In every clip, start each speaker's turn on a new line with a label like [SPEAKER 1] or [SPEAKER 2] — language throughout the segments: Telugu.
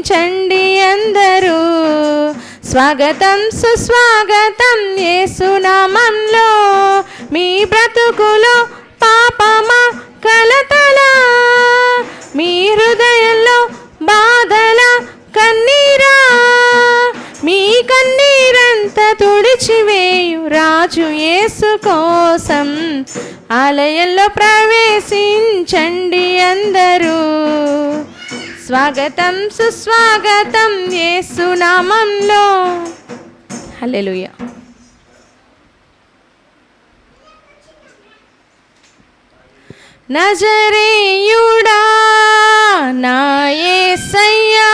[SPEAKER 1] ప్రవేశించండి అందరూ. స్వాగతం సుస్వాగతం యేసునామంలో. మీ బ్రతుకులో పాపమా కలతలా, మీ హృదయంలో బాధల కన్నీరా, మీ కన్నీరంతా తుడిచివేయు రాజు యేసు కోసం ఆలయంలో ప్రవేశించండి అందరూ. స్వాగతం సుస్వాగతం యేసునామంలో. హల్లెలూయా. నజరేయుడా నా యేసయ్యా,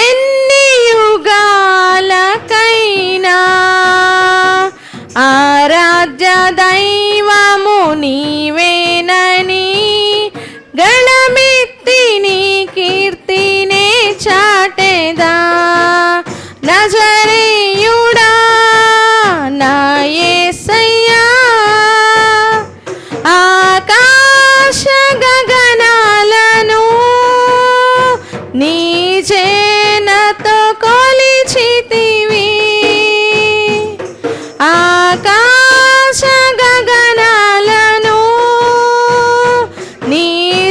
[SPEAKER 1] ఎన్ని యుగాలకైనా ఆరాధ్య దైవము నీవేనని గళమెత్తి నీ కీర్తినే చాటెదా. నజరేయుడా నా యేసయ్యా, ఆకాశ గగనాలను నీ చేనతో కొలిచితివి. ఆకాశ గగనాలను నీ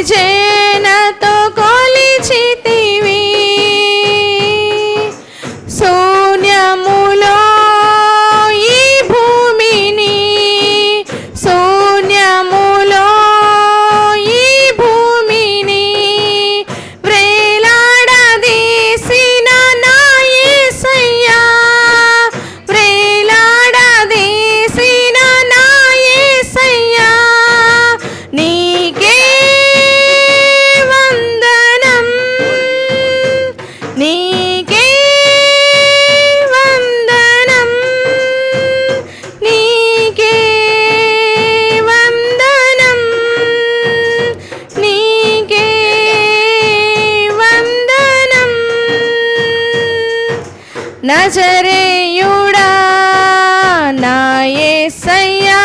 [SPEAKER 1] చేనతో కొలిచితివి. శూన్యములో ఈ భూమిని, శూన్యములో ఈ భూమిని వ్రేలాడదీసిన నా యేసయ్యా, వ్రేలాడదీసిన నా యేసయ్యా, నీకే వందనం, నీకే వందనం, నీకే వందనం, నీకే వందనం. నజరేయుడా నా యేసయ్యా,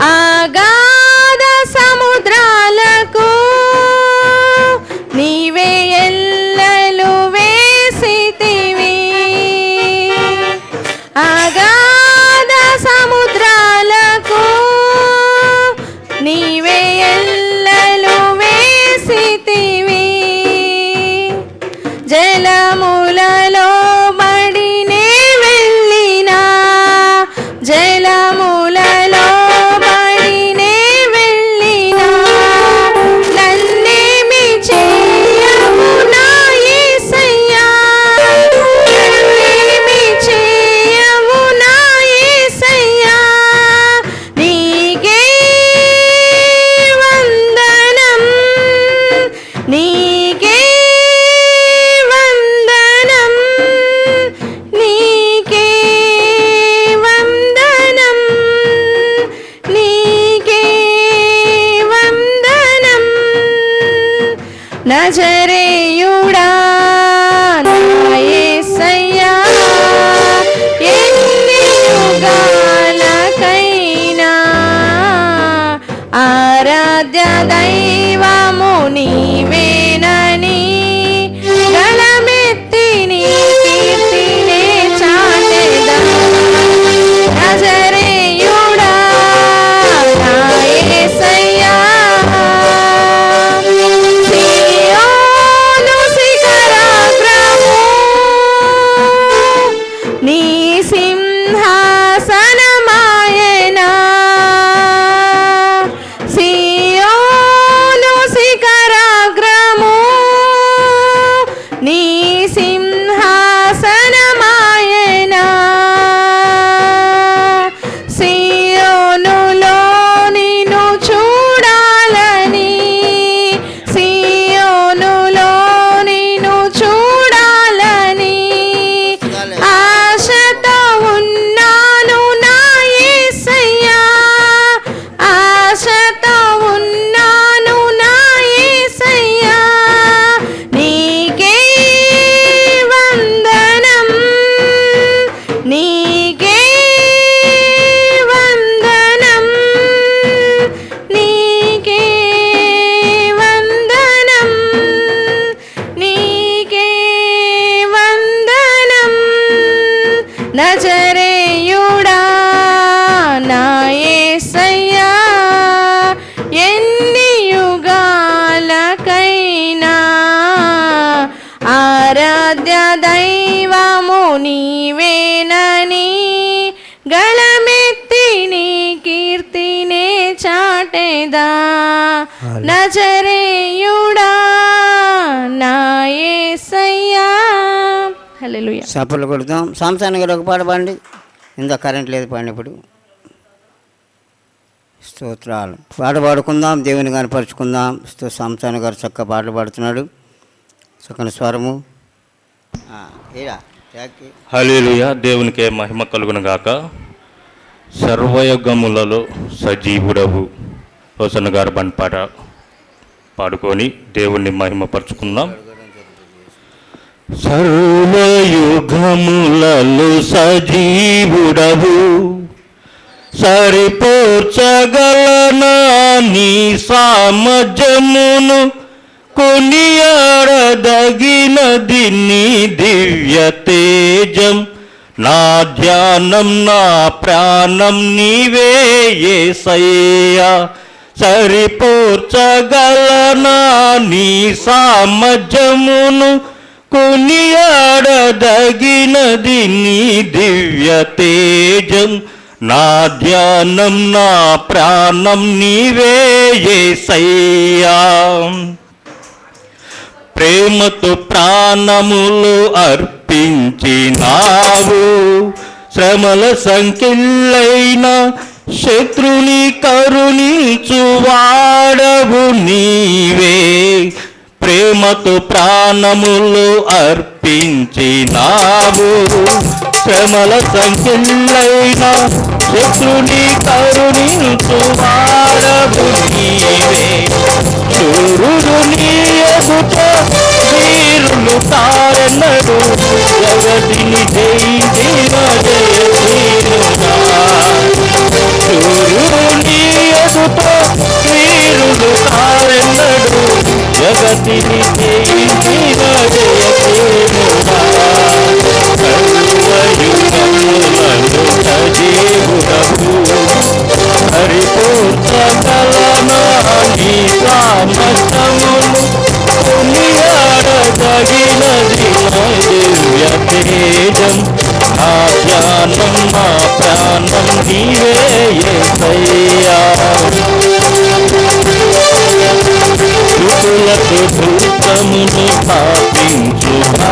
[SPEAKER 1] అగాధ సముద్రాలకు నీవే ఎల్లలు వేసితివి. అగాధ సముద్రాలకు నీవే ఎల్లలు వేసితివి. జలములలో బడినే వెళ్ళినా, జలములలో బడినే వెళ్ళినా, నన్నేమి చేయవు నా యేసయ్యా, నన్నేమి చేయవు నా యేసయ్యా, నీకే వందనం, నీకే వందనం, నీకే వందనం, నీకే వందనం. నజరేయుడా నా యేసయ్యా, ఎన్ని యుగాలకైనా ఆరాధ్య దైవము నీవేనని గళమెత్తి నీ కీర్తినే చాటెదా. నజరేయుడా నా యేసయ్యా, సియోను శిఖరముపై నజరేయుడా నా యేసయ్యా. హల్లెలూయా.
[SPEAKER 2] చప్పట్లు కొడతాం. సంసాన్ గారు ఒక పాట పాడండి. ఇందా కరెంట్ లేదు, పాడిన ఇప్పుడు. స్తోత్రాలు. పాట పాడుకుందాం, దేవుని కనపరుచుకుందాం. సంసాన్ గారు చక్కగా పాటలు పాడుతున్నాడు, చక్కని స్వరము.
[SPEAKER 3] హల్లెలూయా. దేవునికే మహిమ కలుగును గాక. సర్వయుగములలో సజీవుడవు హోసన్న గారు బండి పాట పాడుకొని దేవుణ్ణి మహిమపరుచుకుందాం. సర్వయుగములలో సజీవుడవు, సరిపోర్చగలనా నీ సామర్థ్యమును, కొనియాడదగినది నీ దివ్య తేజం. నా ధ్యానం నా ప్రాణం నీవే యేసయ్యా. సరిపోర్చగలనా నీ సామర్థ్యమును, కొనియాడదగినది నీ దివ్య తేజం. నా ధ్యానం నా ప్రాణం నీవే యేసయ్యా. ప్రేమతో ప్రాణములు అర్పించినావు, శ్రమల సంఖ్యలైన శత్రుని కరుణించువాడవు నీవే. ప్రేమతో ప్రాణములు అర్పించినావు, శ్రమల సంఖ్యలైన శత్రుని కరుణించువాడవు నీవే. సూర్యుడు నీ ఎదుట వీరులు తారెన్నడు, జగతిని జయించిన జయవీరుడా. సూర్యుడు నీ ఎదుట వీరులు తారెన్నడు, జగతిని జయించిన జయవీరుడా. సర్వయుగములలో సజీవుడవు, హరిపోర్చగలనా నీ సామర్థ్యమును, కొనియాడదగినది నా దివ్య తేజం. నా ధ్యానం నా ప్రాణం నీవే యేసయ్యా. శృతులతో ధూపమును స్థాపించువాడవు,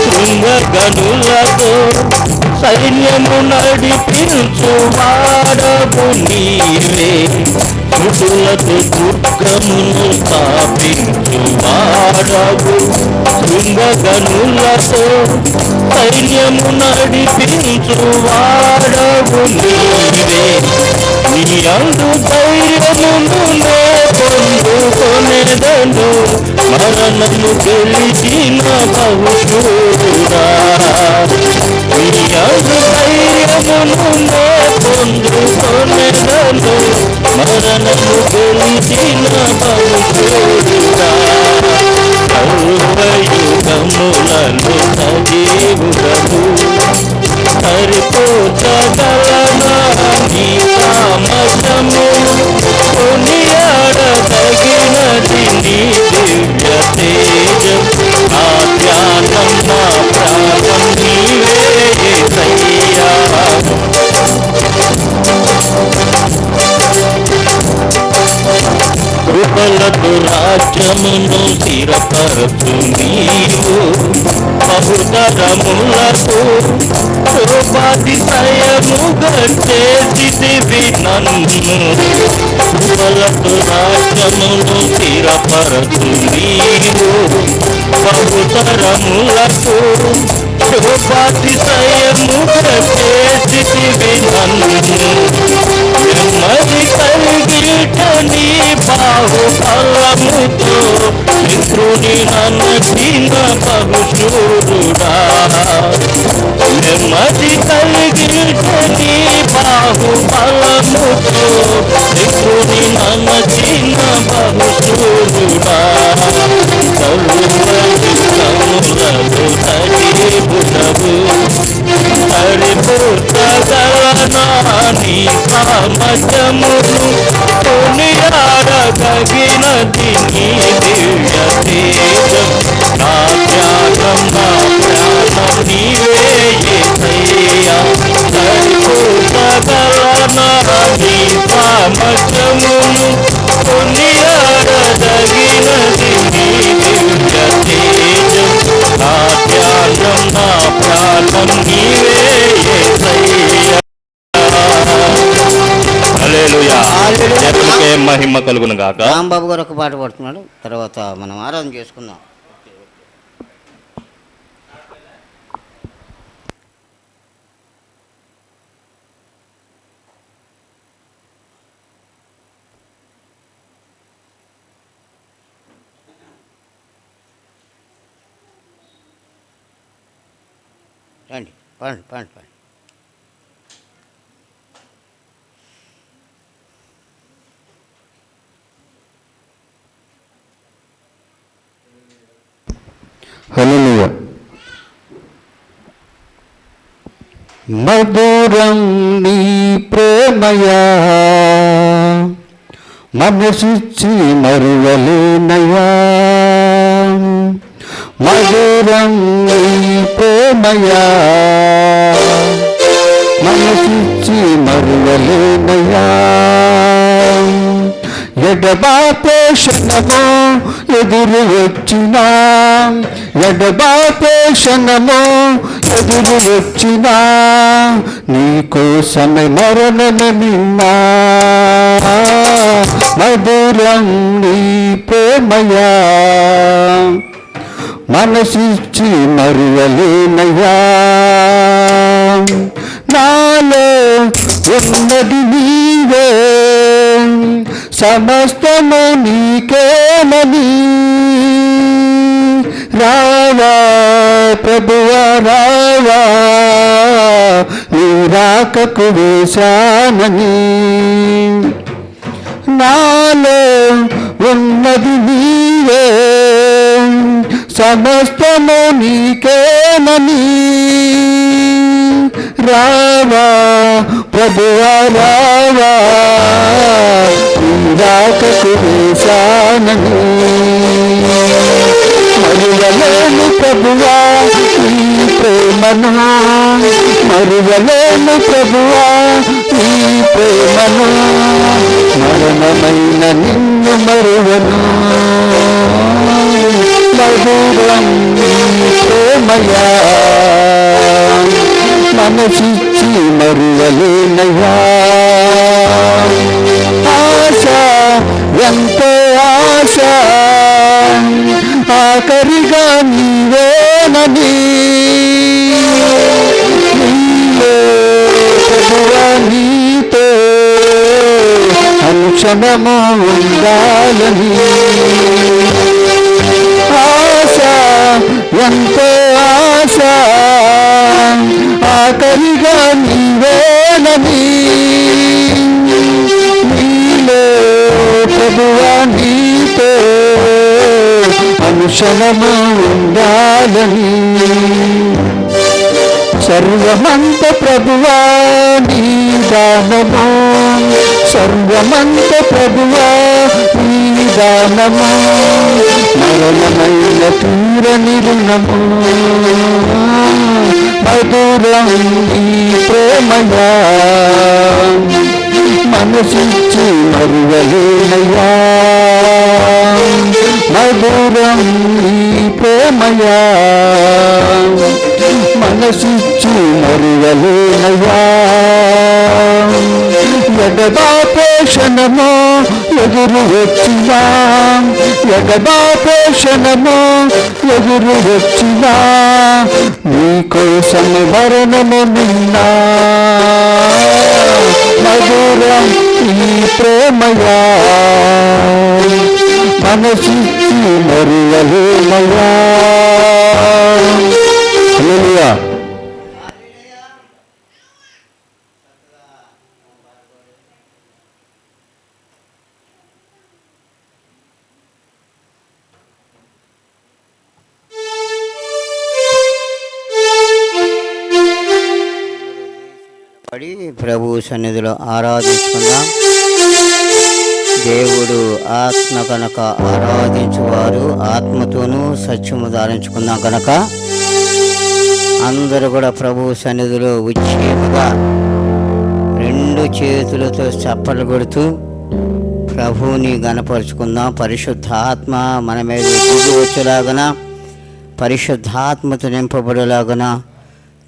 [SPEAKER 3] శృంగగనులతో సైన్యము నడిపించువాడవు నీవే. శృతులతో దుర్గమును స్థాపించువాడవు, శృంగగనులతో సైన్యము నడిపించువాడవు నీవే. నీ అందు ధైర్యమును నే పొందుకొనెదను, మరణము గెలిచిన బహుశూరుడా. నీ అందు ధైర్యమును నే పొందుకొనెదను, మరణము గెలిచిన బహుశూరుడా. సర్వయుగములలో సజీవుడవు, సరిపోర్చగలనా నీ సామర్థ్యమును, కొనియాడదగినది నీ దివ్య తేజం. నా ధ్యానం నా ప్రాణం నీవే యేసయ్యా. కృపలతో రాజ్యమును స్థిరపరచు నీవు, బహుతరములకు శోభాతిశయముగా చేసితివి నన్ను. కృపలతో రాజ్యమును స్థిరపరచు నీవు, బహుతరములకు శోభాతిశయముగా చేసితివి నన్ను. నెమ్మది కలిగిట నీ బాహుబలముతో, శత్రుని నన్నచిన బహుశూరుడా. నెమ్మది కలిగిట నీ బాహుబలముతో, శత్రుని నన్నచిన బహుశూరుడా. సర్వయుగములలో సజీవుడవు, హరిపోర్చగలనా నీ సామర్థ్యమును, కొనియాడదగినది నీ దివ్య తేజం. నా ధ్యానం నా ప్రాణం నీవే యేసయ్యా. సరిపోర్చగలనా నీ సామర్థ్యమును, కలుగును గాక.
[SPEAKER 2] రాంబాబు గారు ఒక పాట పాడుతున్నాడు, తర్వాత మనం ఆరాధన చేసుకుందాం. రండి, పాడండి పాడండి పాడండి.
[SPEAKER 4] హల్లెలూయా. మధురం నీ ప్రేమయా, మనసిచ్చి మరువలేనయా. మధురం నీ ప్రేమయా, మనసిచ్చి మరువలేనయా. ఎడబాపే క్షణమో ఎదురు వచ్చినా, ఎడబాపే క్షణమో ఎదురు వచ్చినా, నీకోసమే మరణమే నిన్నా. మధురం నీ ప్రేమయా, మనసిచ్చి మరువలేనయా. నాలో ఉన్నది నీవే, సమస్తము నీకేమని. రావా ప్రభువా రావా, నీ రాకకు వేశానని. నాలో ఉన్నది నీవే, సమస్తము నీకేమని. రావా ప్రభువా రావా, నీ రాకకు వేశానని. మరువలేను ప్రభువా నీ ప్రేమను, మరువలేను ప్రభువా నీ ప్రేమను. మరణమైన నిన్ను మరువను. మధురం నీ ప్రేమయా, మనసిచ్చి మరువలేనయా. ఆశ ఎంతో ఆశ, ఆఖరిగా నీవేనని. నీవే ప్రభువా నీతో అనుక్షణము ఉండాలని. ఆశ ఎంతో ఆశ, ఆఖరిగా నీవేనని. నీలో ప్రభువా నీతో అనుక్షణము ఉండాలని. సర్వమంత ప్రభువా నీ దానము, సర్వమంత ప్రభువా నీ దానము. మరణమైన తీరని రుణము. మధురం నీ ప్రేమయా, మనసిచ్చి మరువలేనయా. మధురం నీ ప్రేమయా, మనసిచ్చి మరువలేనయా. ఎడబాపే క్షణమో ఎదురు వచ్చినా, ఎడబాపే క్షణమో ఎదురు వచ్చినా, నీకోసం మరణము నిన్నా. మధురం ఈ ప్రేమయా, మనసిచ్చి మరువలేనయా. హల్లెలూయా.
[SPEAKER 2] పడి ప్రభు సన్నిధిలో ఆరాధించుకుందాం. దేవుడు ఆత్మ కనుక ఆరాధించువారు ఆత్మతోనూ సత్యము ధారించుకుందాం కనుక అందరూ కూడా ప్రభు సన్నిధిలో ఉచ్చేముగా రెండు చేతులతో చప్పట్లు కొడుతూ ప్రభువుని గణపరుచుకుందాం. పరిశుద్ధాత్మ మన మీద దిగి వచ్చేలాగన, పరిశుద్ధాత్మతో నింపబడేలాగన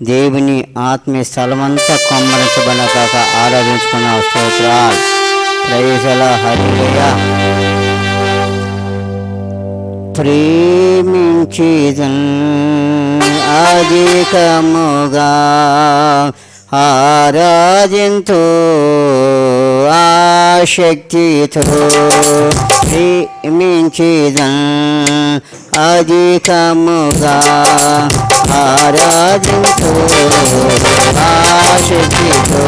[SPEAKER 2] దేవుని ఆత్మీయ స్థలమంతా కొమ్మరించబడిన కాక ఆరాధించుకున్న స్తోత్రాలు. ప్రైజలా హల్లెలూయా. ప్రేమించిదన్ అధికముగా ఆరాధింతు ఆశక్తితో ప్రేమించిదన్ అధికముగా ఆరాధింతు ఆశక్తితో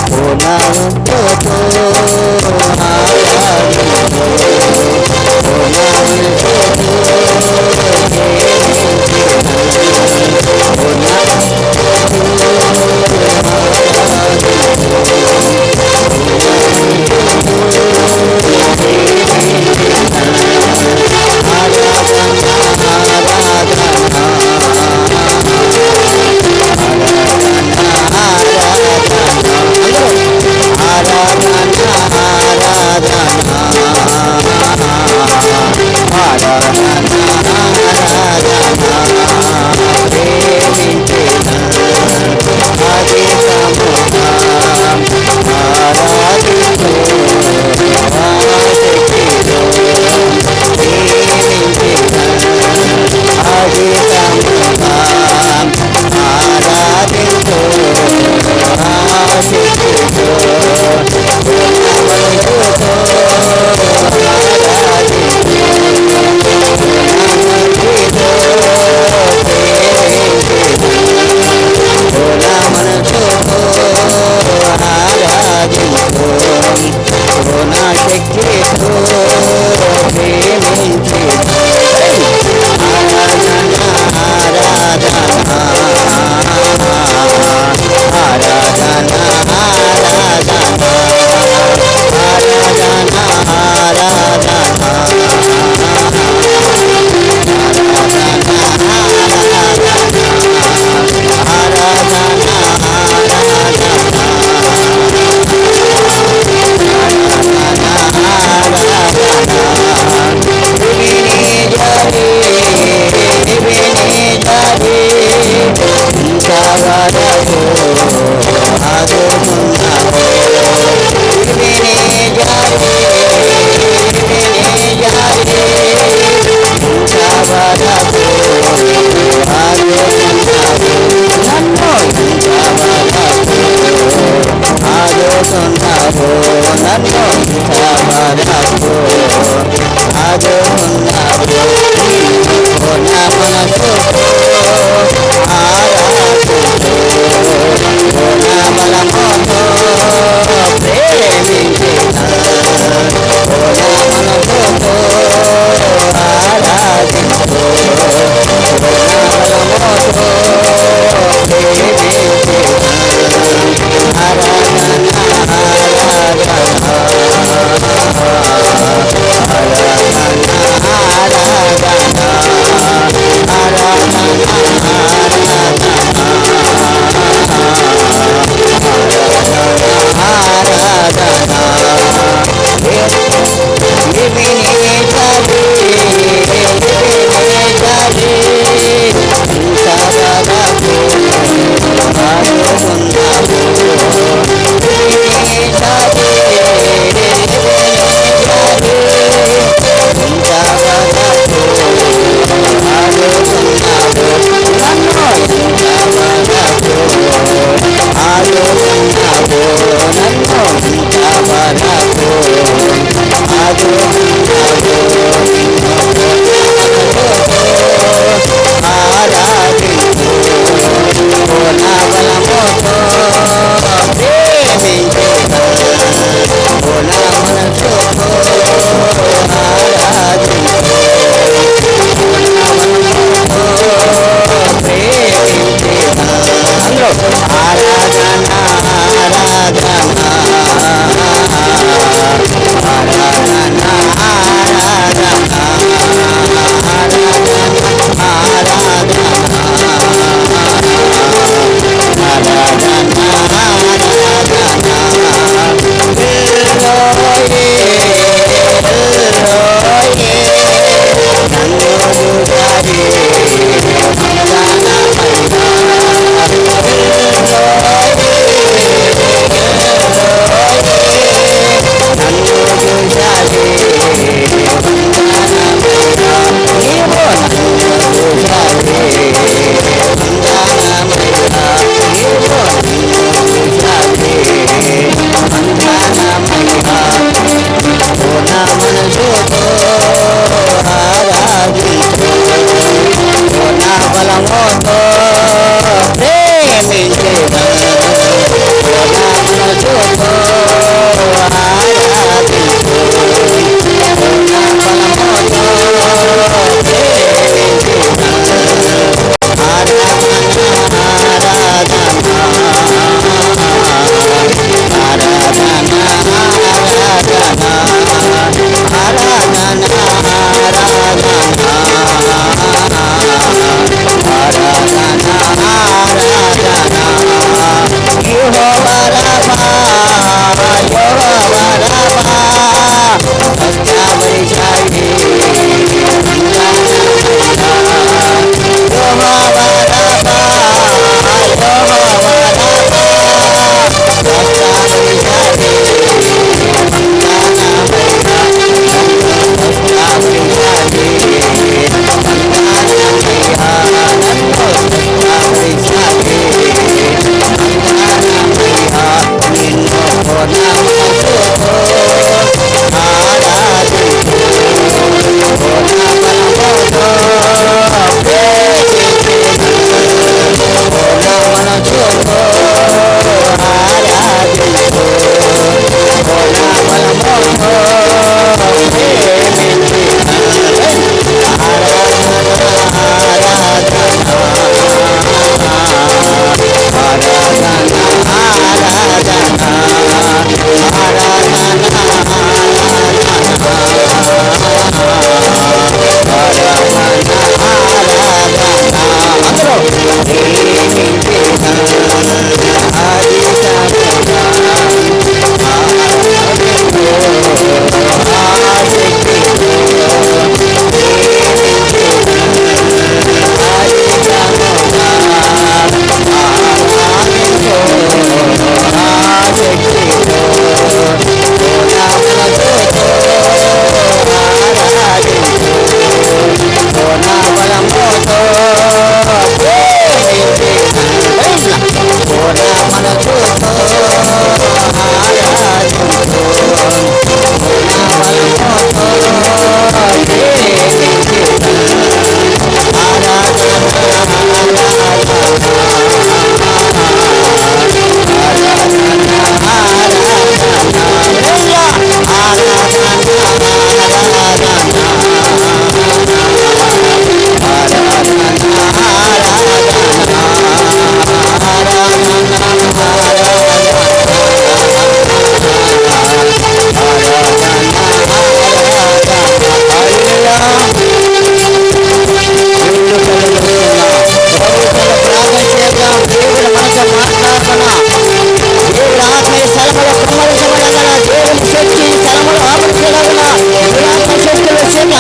[SPEAKER 2] పూర్ణతో ఆరాధింతు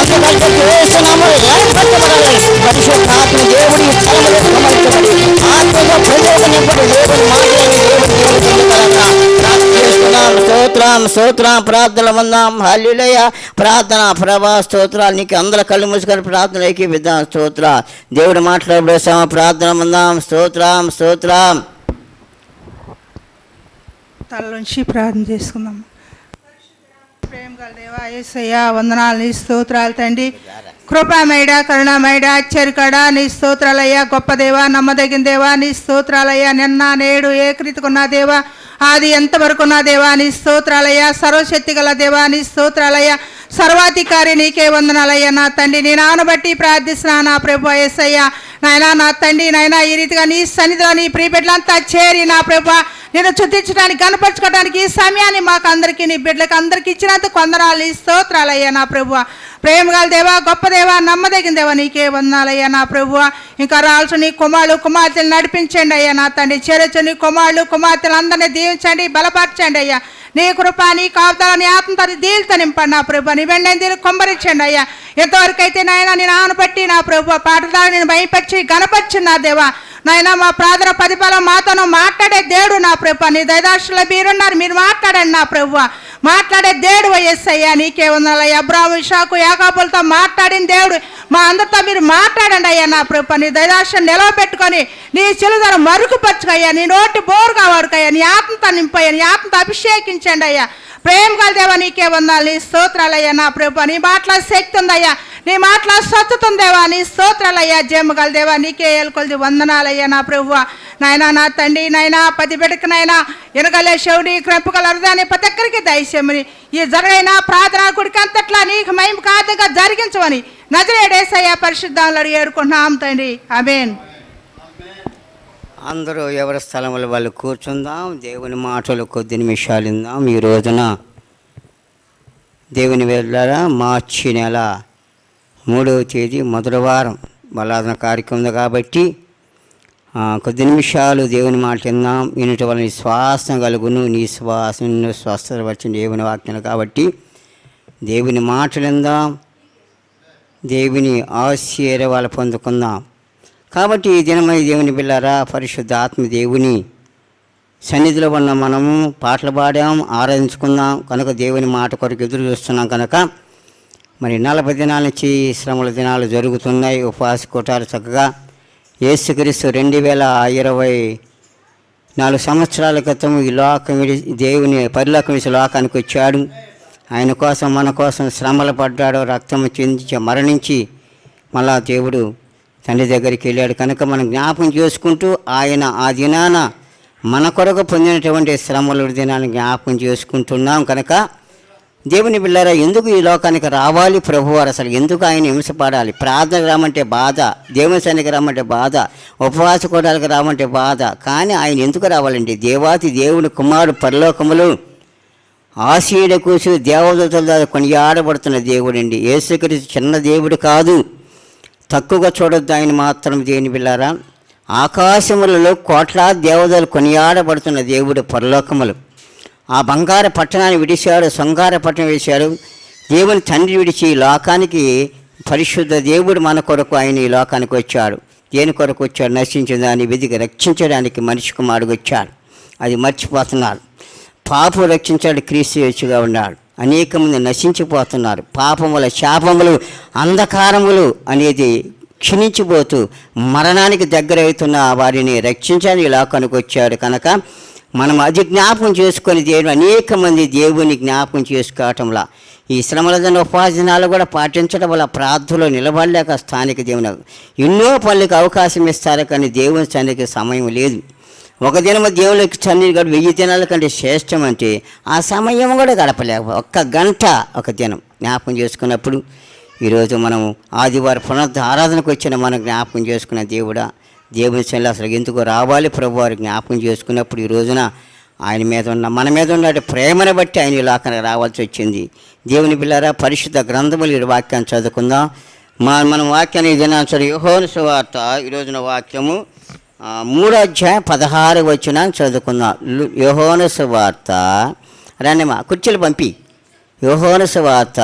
[SPEAKER 2] పరిశుద్ధాత్మ దేవుడి స్థలములో సమర్పించబడి ఆత్మగా ప్రజలను నింపడి దేవుని మాటలను స్తోత్రం స్తోత్రం ప్రార్థనలు మందాం. హల్లెలూయా. ప్రార్థన ప్రభా స్తోత్రాలు నీకు అందరూ కళ్ళు మూసుకొని ప్రార్థన ఏకీపిద్దాం. స్తోత్ర దేవుడు మాట్లాడబడేసామా ప్రార్థన మందాం. స్తోత్రం స్తోత్రం.
[SPEAKER 5] తలలోంచి ప్రార్థన చేసుకుందాం. ప్రేమ గల దేవా యేసయ్యా వందనాలు, నీ స్తోత్రాలు తండ్రి. కృపామయుడ కరుణామయుడ ఆశ్చర్యకడ నీ స్తోత్రాలయ్యా. గొప్ప దేవా, నమ్మదగిన దేవా నీ స్తోత్రాలయ్యా. నిన్న నేడు ఏకరీతికున్న దేవా, ఆది ఎంతవరకు ఉన్న దేవా నీ స్తోత్రాలయ్యా. సర్వశక్తి గల దేవా నీ స్తోత్రాలయ్యా. సర్వాధికారి నీకే వందనాలయ్యా. నా తండ్రి నీ నాను బట్టి ప్రార్థిస్తున్నా నా ప్రభు యేసయ్యా. నాయనా నా తండ్రి నాయనా ఈ రీతిగా నీ సన్నిధిలో నీ ప్రియబిడ్డలంతా చేరి నా ప్రభు నేను చుట్టించడానికి కనపరచుకోవడానికి ఈ సమయాన్ని మాకు అందరికీ నీ బిడ్డలకు అందరికీ ఇచ్చినందుకు వందనాలు, నీ స్తోత్రాలయ్యా నా ప్రభు. ప్రేమ గల దేవా, గొప్ప దేవా, నమ్మదగిన దేవా నీకే వందనాలయ్యా నా ప్రభు. ఇంకా రాల్సిన నీ కుమారులు కుమార్తెలు నడిపించండి అయ్యా నా తండ్రి. చేరొచ్చు నీ కుమారులు కుమార్తెలు అందరినీ దీవించండి, బలపరచండి అయ్యా. నీ కృప నీ కాపుదల నీ ఆత్మతో దీలతో నింపండి నా ప్రభు. నీ వెంటనే దీన్ని కొమ్మరించండి అయ్యా. ఎంతవరకు అయితే నాయన నేను ఆను బట్టి నా ప్రభు పాటదారు నేను భయపరిచి గణపరిచి నా దేవా నాయన మా ప్రార్థన ప్రతిఫలం మాతోనూ మాట్లాడే దేవుడు నా ప్రభు. నీ దయదాక్షుల మీరున్నారు, మీరు మాట్లాడండి నా ప్రభు. మాట్లాడే దేవుడు యేసయ్యా నీకే వందనాలయ్యా. అబ్రాహాము ఇస్సాకు యాకోబులతో మాట్లాడిన దేవుడు మా అందరితో మీరు మాట్లాడండి అయ్యా నా ప్రభు. నీ దయదాక్ష నిలవబెట్టుకొని నీ చిలుదర మరుగుపరచుకయ్యా. నీ నోటి బోరుగా వాడుకయ్యా. నీ ఆత్మతో నింపయ్యా. నీ ఆత్మతో అభిషేకించండి అయ్యా. ప్రేమ గల దేవా నీకే వందనాలు, నీ స్తోత్రాలయ్యా నా ప్రభు. నీ మాటల శక్తి ఉందయ్యా, నీ మాటల స్వచ్ఛత ఉందేవా. నీ స్తోత్రాలయ్యా. జయము గల దేవా నీకే ఏలుకొలిది వందనాలయ్యా నా ప్రభు. నాయనా నా తండ్రి నాయనా ప్రతి బిడ్డకు నాయనా ఎనగలే శవుడి క్రెంపుగల హృదయాన్ని ప్రతి ఒక్కరికి దయచేయమని ఈ జరగైన ప్రార్థన కుడికి అంతట్లా నీకు మహిమ కాదుగా జరిగించమని నజరేయుడు యేసయ్య పరిశుద్ధాలను అడిగి ఏరుకుంటున్నాం తండ్రి. ఆమేన్.
[SPEAKER 2] అందరూ ఎవరి స్థలంలో వాళ్ళు కూర్చుందాం. దేవుని మాటలు కొద్ది నిమిషాలు విందాం. ఈ రోజున దేవుని వెళ్ళారా మార్చి నెల 3వ తేదీ మొదటి వారం బలాదన కార్యక్రమం ఉంది కాబట్టి కొద్ది నిమిషాలు దేవుని మాట విందాం. వినటి వల్ల నీ శ్వాసం కలుగును, నీ శ్వాసం స్వస్థత వచ్చిన దేవుని వాక్యం కాబట్టి దేవుని మాటలు విందాం. దేవుని ఆశీర్వాదాలు పొందుకుందాం. కాబట్టి ఈ దినమై దేవుని బిళ్ళారా పరిశుద్ధ ఆత్మ దేవుని సన్నిధిలో ఉన్న మనము పాటలు పాడాం, ఆరాధించుకుందాం. కనుక దేవుని మాట కొరకు ఎదురు చూస్తున్నాం. కనుక మరి 40 దినాల నుంచి శ్రమల దినాలు జరుగుతున్నాయి. ఉపవాస కూటాలు చక్కగా యేసుక్రీస్తు 2024 సంవత్సరాల క్రితం ఈ లోకం దేవుని పరిలోకం విడిచి లోకానికి వచ్చాడు. ఆయన కోసం మన కోసం శ్రమలు పడ్డాడు, రక్తం చెందించి మరణించి మళ్ళా దేవుడు తండ్రి దగ్గరికి వెళ్ళాడు. కనుక మనం జ్ఞాపకం చేసుకుంటూ ఆయన ఆ దినాన మన కొరకు పొందినటువంటి శ్రమల దినాన్ని జ్ఞాపకం చేసుకుంటున్నాం. కనుక దేవుని బిళ్ళారా ఎందుకు ఈ లోకానికి రావాలి ప్రభువారు? అసలు ఎందుకు ఆయన హింసపడాలి? ప్రార్థనకు రామంటే బాధ, దేవుని సన్నిధికి రామంటే బాధ, ఉపవాస కూటాలకు రామంటే బాధ. కానీ ఆయన ఎందుకు రావాలండి? దేవాతి దేవుడు కుమారుడు పరలోకములు ఆశీడ కూసి దేవదూతల ద్వారా కొనియాడబడుతున్న దేవుడండి. యేసుక్రీస్తు చిన్న దేవుడు కాదు, తక్కువగా చూడొద్దు ఆయన మాత్రం. దేవుని బిళ్ళారా ఆకాశములలో కోట్లాది దేవతలు కొనియాడబడుతున్న దేవుడు పరలోకములు. ఆ బంగారు పట్టణాన్ని విడిచాడు, శృంగార పట్టణం వేశాడు. దేవుని తండ్రి విడిచి లోకానికి పరిశుద్ధ దేవుడు మన కొరకు ఆయన ఈ లోకానికి వచ్చాడు. దేని కొరకు వచ్చాడు? నశించిన దాన్ని వెతికి రక్షించడానికి మనిషి కుమారుడు వచ్చాడు. అది మర్చిపోతున్నారు. పాపం రక్షించాడు, క్రీస్తు యేసుగా ఉన్నాడు. అనేక మంది నశించిపోతున్నారు. పాపముల శాపములు అంధకారములు అనేది క్షీణించిపోతూ మరణానికి దగ్గర అవుతున్న వారిని రక్షించడానికి ఈ లోకానికి వచ్చాడు. కనుక మనం అది జ్ఞాపకం చేసుకొని దేవుడు అనేక మంది దేవుని జ్ఞాపకం చేసుకోవటంలా ఈ శ్రమల ఉపాసనాలు కూడా పాటించడం వల్ల ప్రార్థనలో నిలబడలేక స్థానిక దేవుని ఎన్నో పనులకు అవకాశం ఇస్తారు. కానీ దేవుని సన్నిధికి సమయం లేదు. ఒక దినము దేవునికి సన్నిధి కూడా 1000 దినాల కంటే శ్రేష్టం. అంటే ఆ సమయం కూడా గడపలేక 1 గంట ఒక దినం జ్ఞాపకం చేసుకున్నప్పుడు ఈరోజు మనం ఆదివారం పునరుద్ధ ఆరాధనకు వచ్చిన మనం జ్ఞాపకం చేసుకున్న దేవుడా, దేవుని సన్నిధిలో అసలు ఎందుకు రావాలి ప్రభు వారు జ్ఞాపకం చేసుకున్నప్పుడు ఈ రోజున ఆయన మీద ఉన్న మన మీద ఉన్న ప్రేమను బట్టి ఆయన ఈ లోకానికి రావాల్సి వచ్చింది. దేవుని బిళ్ళారా పరిశుద్ధ గ్రంథములు ఈ వాక్యాన్ని చదువుకుందాం. మనం వాక్యాన్ని దినాంచరు యోహాను సువార్త ఈరోజున వాక్యము 3వ అధ్యాయం 16వ వచనం చదువుకుందాం. యోహాను సువార్త రండిమా కుర్చీలు పంపి. యోహాను సువార్త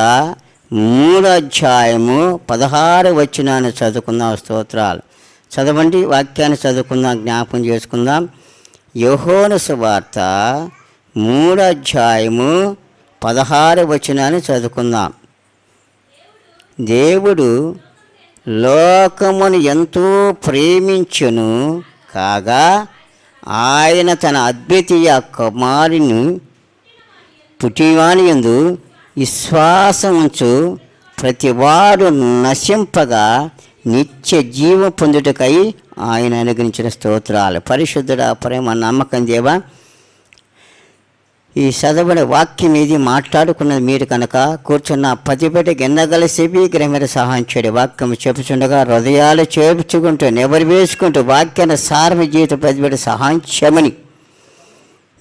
[SPEAKER 2] 3:16 చదువుకుందాం. స్తోత్రాలు. చదవండి, వాక్యాన్ని చదువుకుందాం, జ్ఞాపకం చేసుకుందాం. యోహాను సువార్త 3:16 చదువుకుందాం. దేవుడు లోకమును ఎంతో ప్రేమించును కాగా ఆయన తన అద్వితీయ కుమారుని పుట్టివాని యందు విశ్వాసం ఉంచు ప్రతివాడు నశింపగా నిత్య జీవం పొందుటకై ఆయన అనుగ్రహించిన స్తోత్రాలు. పరిశుద్ధుడా, ప్రేమ నమ్మకం దేవా, ఈ చదవని వాక్యం ఇది మాట్లాడుకున్నది మీరు కనుక కూర్చున్న పతిపేట గిన్నగల సెబి గ్రహమేర సహాయం చేయడు. వాక్యం చెప్పుచుండగా హృదయాలు చేర్చుకుంటూ నెవరు వేసుకుంటూ వాక్యాన్ని సారమ జీవిత పతిపేట సహాయం చేయమని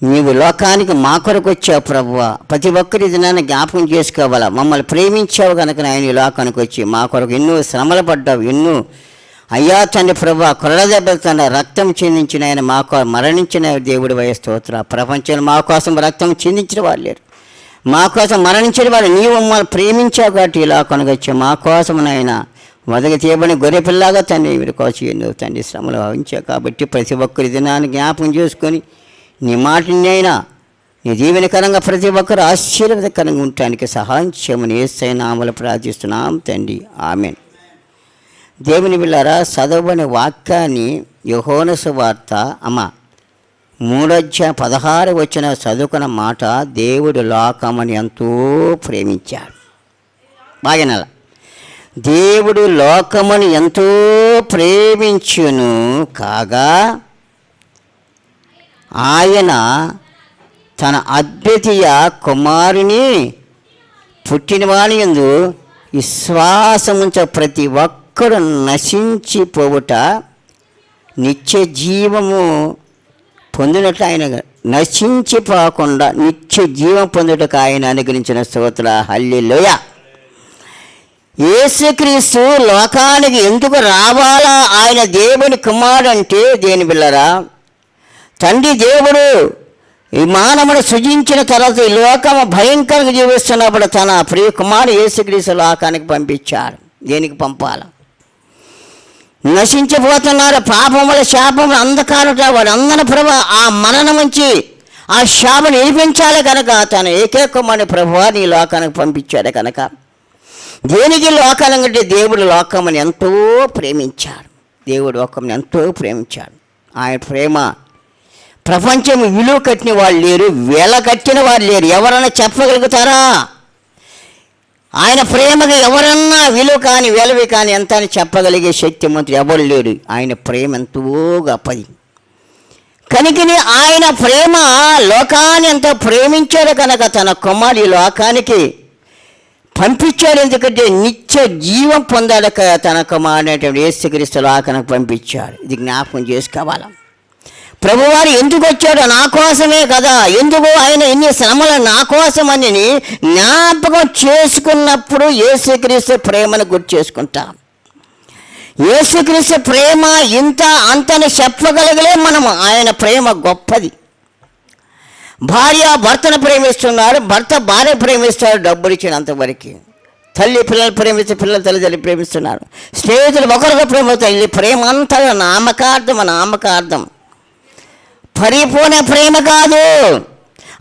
[SPEAKER 2] నీవు లోకానికి మా కొరకు వచ్చావు ప్రభువా. ప్రతి ఒక్కరి దినాన్ని జ్ఞాపకం చేసుకోవాలా. మమ్మల్ని ప్రేమించావు కనుక ఆయన ఈ లోకానికి వచ్చి మా కొరకు ఎన్నో శ్రమలు పడ్డావు. ఎన్నో అయ్యా తండ్రి ప్రభువా, కొరడ దెబ్బలు తండ్రి రక్తం చిందించిన ఆయన మా మరణించిన దేవుడి వయ స్తోత్ర. ప్రపంచంలో మా కోసం రక్తం చిందించిన వాళ్ళు లేరు, మా కోసం మరణించిన వాళ్ళు. నీవు మమ్మల్ని ప్రేమించావు కాబట్టి ఈ లోకానికి వచ్చావు మా కోసం. నాయన మొదటి తీయబడిన గొర్రెపిల్లగా తండ్రి వీరి కోసం ఎన్నో తండ్రి శ్రమలు భావించావు కాబట్టి ప్రతి ఒక్కరి దినాన్ని జ్ఞాపకం చేసుకొని నీ మాటని అయినా నీ దీవెనకరంగా ప్రతి ఒక్కరు ఆశీర్వాదకరంగా ఉండటానికి సహాయం చేయమని యేసయ్య నామములో ప్రార్థిస్తున్నాం తండ్రి, ఆమేన్. దేవుని బిడ్డలారా, చదవబడిన వాక్యాన్ని యోహాను సువార్త 3:16 చదువుకున్న మాట, దేవుడు లోకమును ఎంతో ప్రేమించాడు. బాగా నెల దేవుడు లోకమును ఎంతో ప్రేమించును కాగా ఆయన తన అద్వితీయ కుమారుని పుట్టినవాని యందు విశ్వాసముంచ ప్రతి ఒక్కడు నశించిపోవుట నిత్య జీవము పొందినట్లు ఆయన నశించిపోకుండా నిత్య జీవం పొందుటకు ఆయన అనుగ్రహించిన స్తోత్ర. హల్లెలూయా. యేసుక్రీస్తు లోకానికి ఎందుకు రావాలా? ఆయన దేవుని కుమారుడు అంటే దేని బిళ్ళరా, తండ్రి దేవుడు ఈ మానవుడు సృజించిన తర్వాత ఈ లోకము భయంకరంగా జీవిస్తున్నప్పుడు తన ప్రియ కుమారుడు యేసుక్రీస్తు లోకానికి పంపించాడు. దేనికి పంపాలి? నశించిపోతున్నారు పాపముల శాపముల అంధకారట వారందరి ప్రభు ఆ మరణం నుంచి ఆ శాపను నిలిపించాలి కనుక తన ఏకే కుమారుని ప్రభువాన్ని ఈ లోకానికి పంపించాడు కనుక. దేనికి లోకానికి అంటే దేవుడు లోకముని ఎంతో ప్రేమించాడు. దేవుడు లోకముని ఎంతో ప్రేమించాడు. ఆయన ప్రేమ ప్రపంచం విలువ కట్టిన వాళ్ళు లేరు, వెల కట్టిన వాళ్ళు లేరు. ఎవరన్నా చెప్పగలుగుతారా? ఆయన ప్రేమకి ఎవరన్నా విలువ కానీ వెలవి కానీ ఎంత అని చెప్పగలిగే శక్తిమంతుడు ఎవరు లేడు. ఆయన ప్రేమ ఎంతో గొప్పది కనుకని ఆయన ప్రేమ లోకాన్ని ఎంతో ప్రేమించాడు కనుక తన కుమారుడు లోకానికి పంపించాడు. ఎందుకంటే నిత్య జీవం పొందాడక తన కుమారుడు యేసుక్రీస్తు లోకానికి పంపించాడు. ఇది జ్ఞాపకం చేసుకోవాలి. ప్రభువారు ఎందుకు వచ్చాడో నా కోసమే కదా. ఎందుకు ఆయన ఎన్ని శ్రమలు నా కోసమని జ్ఞాపకం చేసుకున్నప్పుడు యేసుక్రీస్తు ప్రేమను గుర్తు చేసుకుంటాం. యేసుక్రీస్తు ప్రేమ ఇంత అంతని చెప్పగలిగలే మనము. ఆయన ప్రేమ గొప్పది. భార్య భర్తను ప్రేమిస్తున్నారు, భర్త భార్య ప్రేమిస్తారు డబ్బులు ఇచ్చినంతవరకు. తల్లి పిల్లలు ప్రేమిస్తే పిల్లలు తల్లిదండ్రులు ప్రేమిస్తున్నారు. స్నేహితులు ఒకరిగా ప్రేమిస్తారు. ఇది ప్రేమ అంతా నామకార్థం, పరిపూర్ణ ప్రేమ కాదు.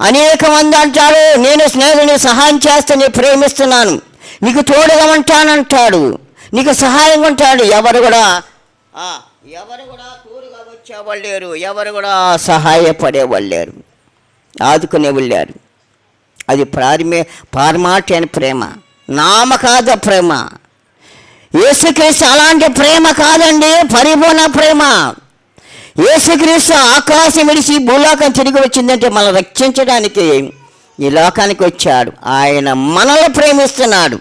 [SPEAKER 2] అనేక మంది అంటారు, నేను స్నేహితుని సహాయం చేస్తే నేను ప్రేమిస్తున్నాను, నీకు తోడుగా ఉంటానంటాడు, నీకు సహాయంగా ఉంటాడు. ఎవరు కూడా తోడుగా వచ్చేవాళ్ళు లేరు, ఎవరు కూడా సహాయపడేవాళ్ళు లేరు, ఆదుకునేవాళ్ళు లేరు. అది పారమాటి అని ప్రేమ, నామకాద ప్రేమ. యేసుక్రీస్తు అలాంటి ప్రేమ కాదండి, పరిపూర్ణ ప్రేమ. యేసుక్రీస్తు ఆకాశం విడిచి భూలోకం తిరిగి వచ్చిందంటే మనల్ని రక్షించడానికి ఈ లోకానికి వచ్చాడు. ఆయన మనల్ని ప్రేమిస్తున్నాడు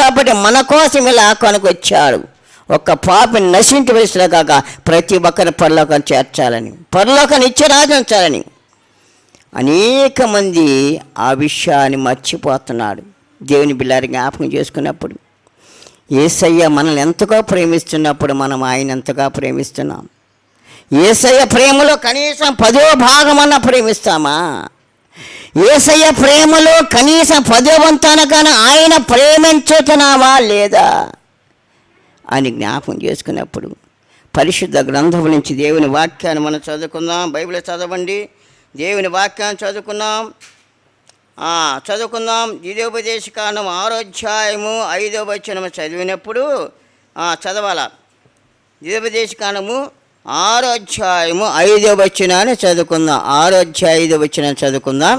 [SPEAKER 2] కాబట్టి మన కోసం ఈ లోకానికి వచ్చాడు. ఒక్క పాపిని నశించి వేసిన కాక ప్రతి ఒక్కరి పరలోకం చేర్చాలని, పరలోకాన్ని నిత్యరాజించాలని. అనేక మంది ఆ విషయాన్ని మర్చిపోతున్నాడు. దేవుని బిడ్డలారా, జ్ఞాపకం చేసుకున్నప్పుడు యేసయ్య మనల్ని ఎంతగా ప్రేమిస్తున్నప్పుడు మనం ఆయన ఎంతగా ప్రేమిస్తున్నాం. యేసయ్య ప్రేమలో కనీసం 10వ భాగమన్నా ప్రేమిస్తామా? యేసయ్య ప్రేమలో కనీసం 10వ వంతునగానే ఆయన ప్రేమించుతున్నావా లేదా అని జ్ఞాపకం చేసుకున్నప్పుడు పరిశుద్ధ గ్రంథం నుంచి దేవుని వాక్యాన్ని మనం చదువుకుందాం. బైబిల్ చదవండి, దేవుని వాక్యాన్ని చదువుకుందాం. ద్వితీయోపదేశకాండం 6వ అధ్యాయము 5వ వచనం చదివినప్పుడు చదవాలా. ద్వితీయోపదేశకాండము 6వ అధ్యాయము 5వ వచనాన్ని చదువుకుందాం. 6వ అధ్యాయం 5వ వచనాన్ని చదువుకుందాం.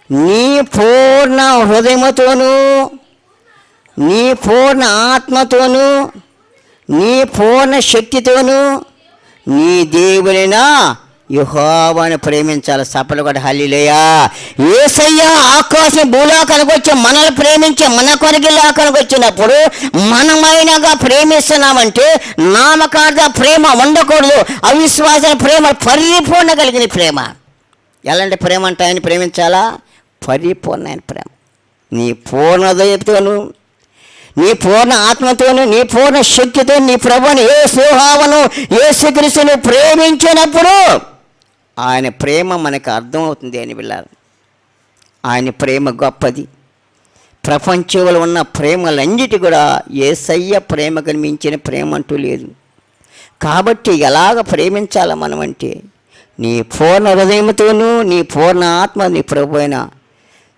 [SPEAKER 2] నీ పూర్ణ హృదయముతోనూ, నీ పూర్ణ ఆత్మతోనూ, నీ పూర్ణ శక్తితోనూ నీ దేవునినా యెహోవాను ప్రేమించాలి. సపలు కూడా హల్లెలూయా. యేసయ్య ఆకాశం భూలోకానికి వచ్చి మనల్ని ప్రేమించి మన కొరకు లోకానికి వచ్చినప్పుడు మనమైనగా ప్రేమిస్తున్నామంటే నామకార్థ ప్రేమ ఉండకూడదు. అవిశ్వాస ప్రేమ పరిపూర్ణ కలిగిన ప్రేమ. ఎలాంటి ప్రేమ అంటే ఆయన ప్రేమించాలా? పరిపూర్ణమైన ప్రేమ. నీ పూర్ణ హృదయంతోను, నీ పూర్ణ ఆత్మతోను, నీ పూర్ణ శక్తితో నీ ప్రభువుని యేసును యేసుక్రీస్తును ప్రేమించినప్పుడు ఆయన ప్రేమ మనకు అర్థమవుతుంది అని వెళ్ళాలి. ఆయన ప్రేమ గొప్పది. ప్రపంచంలో ఉన్న ప్రేమలన్నిటి కూడా యేసయ్య ప్రేమకు మించిన ప్రేమ అంటూ లేదు. కాబట్టి ఎలాగ ప్రేమించాలి మనం అంటే నీ పూర్ణ హృదయంతోనూ, నీ పూర్ణ ఆత్మ, నీ ప్రభువైన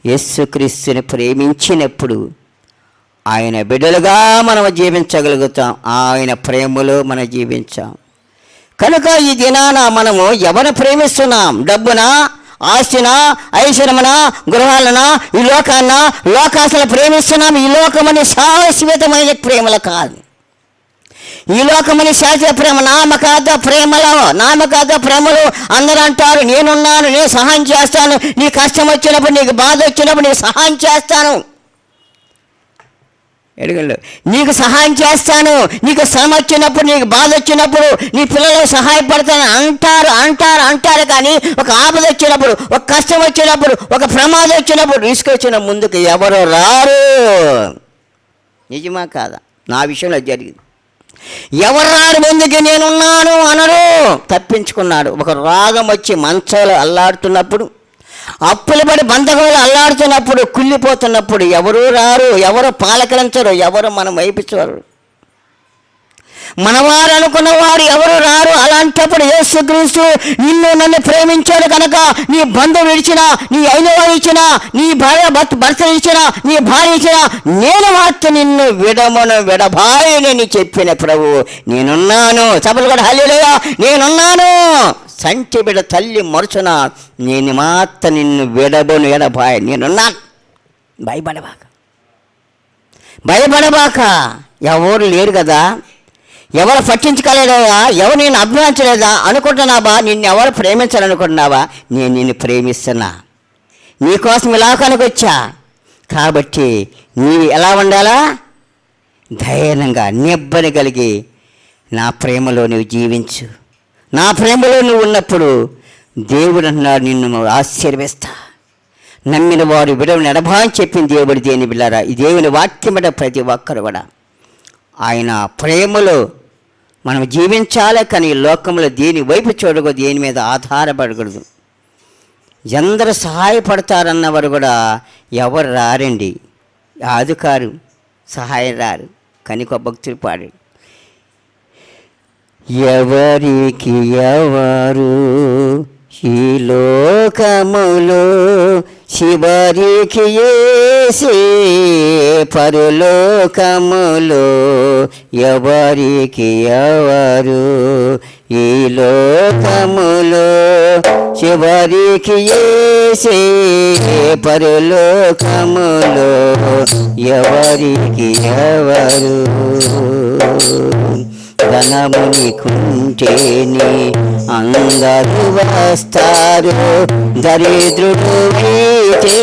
[SPEAKER 2] యేసుక్రీస్తుని ప్రేమించినప్పుడు ఆయన బిడ్డలుగా మనం జీవించగలుగుతాం. ఆయన ప్రేమలో మనం జీవించాం. కనుక ఈ దినాన మనము ఎవరిని ప్రేమిస్తున్నాం? డబ్బునా, ఆస్తినా, ఐశ్వర్యమునా, గృహాలనా, ఈ లోకాన్న, లోకాసన ప్రేమిస్తున్నాం. ఈ లోకమని శాశ్వతమైన ప్రేమలు కాదు. ఈ లోకమని శాశ్వత ప్రేమ నామకార్థ ప్రేమలు అందరూ అంటారు, నేనున్నాను, నేను సహాయం చేస్తాను, నీ కష్టం వచ్చినప్పుడు, నీకు బాధ వచ్చినప్పుడు నీకు సహాయం చేస్తాను, ఎడగండి, నీకు సహాయం చేస్తాను, నీకు శ్రమ వచ్చినప్పుడు, నీకు బాధ వచ్చినప్పుడు, నీ పిల్లలకు సహాయపడతాను అంటారు. కానీ ఒక ఆపద వచ్చినప్పుడు, ఒక కష్టం వచ్చినప్పుడు, ఒక ప్రమాదం వచ్చినప్పుడు, రిస్క్ వచ్చిన ముందుకు ఎవరు రారు. నిజమా కాదా? నా విషయంలో జరిగింది. ఎవరు రారు ముందుకి, నేనున్నాను అనరు. తప్పించుకున్నాడు. ఒక రోగం వచ్చి మంచాలు అల్లాడుతున్నప్పుడు, అప్పులు పడి బంధకంలో అల్లాడుతున్నప్పుడు, కుళ్ళిపోతున్నప్పుడు ఎవరు రారు, ఎవరు పాలకరించరు, ఎవరు మనం వైపించరు. మనవారు అనుకున్నవారు ఎవరు రారు. అలాంటప్పుడు యేసుక్రీస్తు నన్ను ప్రేమించాడు కనుక నీ బంధువు ఇచ్చినా, నీ అయినవాడు ఇచ్చినా, నీ భర్త ఇచ్చినా, నీ భార్య ఇచ్చినా, నేను మాత్రం నిన్ను విడబాయని చెప్పిన ప్రభు నేనున్నాను. సభలు కూడా హల్లెలూయా. నేనున్నాను. సంచి బిడ్డ తల్లి మరుచున నేను మాత్రం నిన్ను ఎడబాయ. నేనున్నాను. భయపడబాక. ఎవరు లేరు కదా, ఎవరు పట్టించుకోలేదా, ఎవరు నేను అభిమానించలేదా అనుకుంటున్నావా? నిన్ను ఎవరు ప్రేమించాలనుకుంటున్నావా? నేను నిన్ను ప్రేమిస్తున్నా, నీకోసం ఇలాకానికి వచ్చా. కాబట్టి నీవు ఎలా ఉండాలా? ధైర్యంగా, నిబ్బరి కలిగి నా ప్రేమలో నువ్వు జీవించు. నా ప్రేమలో నువ్వు ఉన్నప్పుడు దేవుడు అన్నాడు, నిన్ను ఆశీర్వదిస్తా. నమ్మిన వారు విడవని ఎడబా అని చెప్పింది దేవుడు. దేని బిళ్ళారా, ఈ దేవుని వాక్యమట ప్రతి ఒక్కరు కూడా ఆయన ప్రేమలో మనం జీవించాలి. కానీ ఈ లోకంలో దేని వైపు చూడకూడదు, దేని మీద ఆధారపడకూడదు. ఎందరు సహాయపడతారన్నవారు కూడా ఎవరు రారండి, అధికారు సహాయం రారు. కనుక భక్తులు పాడు, ఎవరికి ఎవరు ఈ లోకములో శివరికి యేసే పరలోకములో. ఎవరికి ఎవరు ఈ లోకములో శివరికి యేసే పరలోకములో. ఎవరికి ఎవరు ధనముని కుంటేని అందరూ వస్తారు, దరిద్రుడు వీతే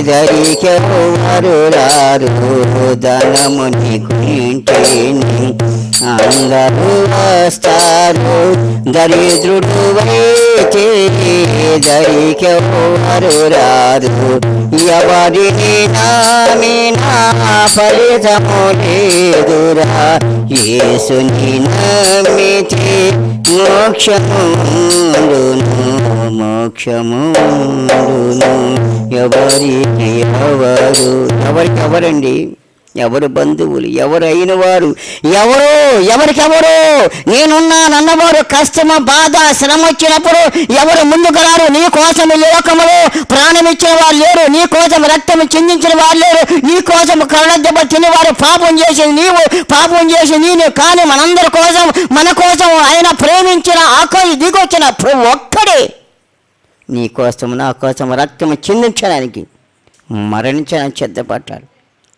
[SPEAKER 2] దరికెవరు రారు. ధనముని కుంటేని అందరూ వస్తారు, దరిద్రుడు వీతే దరికెవరు రారు. ఎవరిని నామినా ఫలితము లేదురా, యేసుని నమ్మితే మోక్షముండును. మోక్షము ఎవరెవరండి? ఎవరు బంధువులు, ఎవరు అయిన వారు, ఎవరికెవరు నేనున్నానన్నవారు కష్టము, బాధ, శ్రమ వచ్చినప్పుడు ఎవరు ముందుకు రారు? నీ కోసం లోకములో ప్రాణం ఇచ్చిన వారు లేరు, నీ కోసం రక్తం చిందించిన వారు లేరు, నీ కోసం కరుణదెబ్బ తినేవారు పాపం చేసి నీవు, పాపం చేసి నేను. కానీ మనందరి కోసం, మన కోసం ఆయన ప్రేమించిన ఆకలి దిగొచ్చిన ఒక్కడే నీ కోసం, నా కోసం రక్తం చిందించడానికి, మరణించడానికి సిద్ధపడ్డాడు.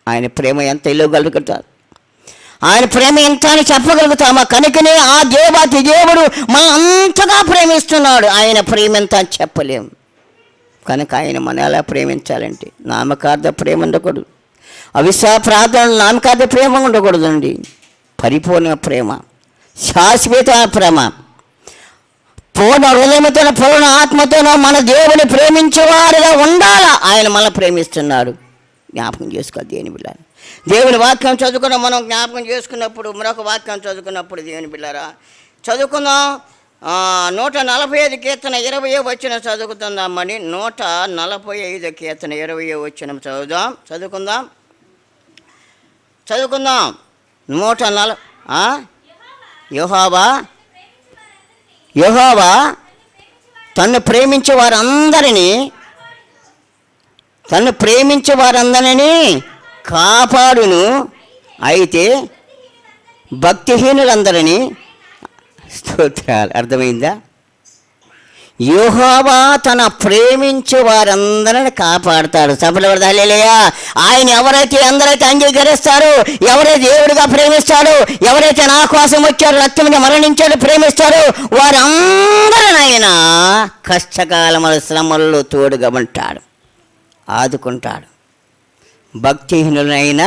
[SPEAKER 2] ఆయన ప్రేమ ఎంత ఇవ్వగలుగుతారు, ఆయన ప్రేమ ఎంత అని చెప్పగలుగుతామా? కనుకనే ఆ దేవాతి దేవుడు మనం అంతగా ప్రేమిస్తున్నాడు. ఆయన ప్రేమ ఎంత అని చెప్పలేము. కనుక ఆయన మనం ఎలా ప్రేమించాలంటే నామకార్థ ప్రేమ ఉండకూడదు, అవిశ్వాస ప్రార్థనలు నామకార్థ ప్రేమ ఉండకూడదండి. పరిపూర్ణ ప్రేమ, శాశ్వత ప్రేమ, పూర్ణ హృదయంతో పూర్ణ ఆత్మతోనో మన దేవుని ప్రేమించేవారుగా ఉండాలా. ఆయన మనం ప్రేమిస్తున్నాడు. జ్ఞాపకం చేసుకోవాలి దేవుని బిడ్డారా. దేవుని వాక్యం చదువుకున్న మనం జ్ఞాపకం చేసుకున్నప్పుడు, మరొక వాక్యం చదువుకున్నప్పుడు దేవుని బిడ్డారా చదువుకుందాం. 145 కీర్తన 20 వచనం చదువుకుందామని. 145 కీర్తన 20 వచనం చదువుకుందాం. 140 యెహోవా తన్ను ప్రేమించే వారందరినీ కాపాడును. అయితే భక్తిహీనులందరినీ స్తోత్రాలు. అర్థమైందా? యెహోవా తన ప్రేమించే వారందరిని కాపాడుతాడు. సభలు హల్లెలూయా. ఆయన ఎవరైతే అందరైతే అంగీకరిస్తారో, ఎవరైతే దేవుడిగా ప్రేమిస్తాడో, ఎవరైతే నా కోసం వచ్చారో, రక్తముని మరణించాడో ప్రేమిస్తారో, వారందరిని ఆయన కష్టకాలముల శ్రమల్లో తోడుగా ఉంటాడు, ఆదుకుంటాడు. భక్తిహీనులైన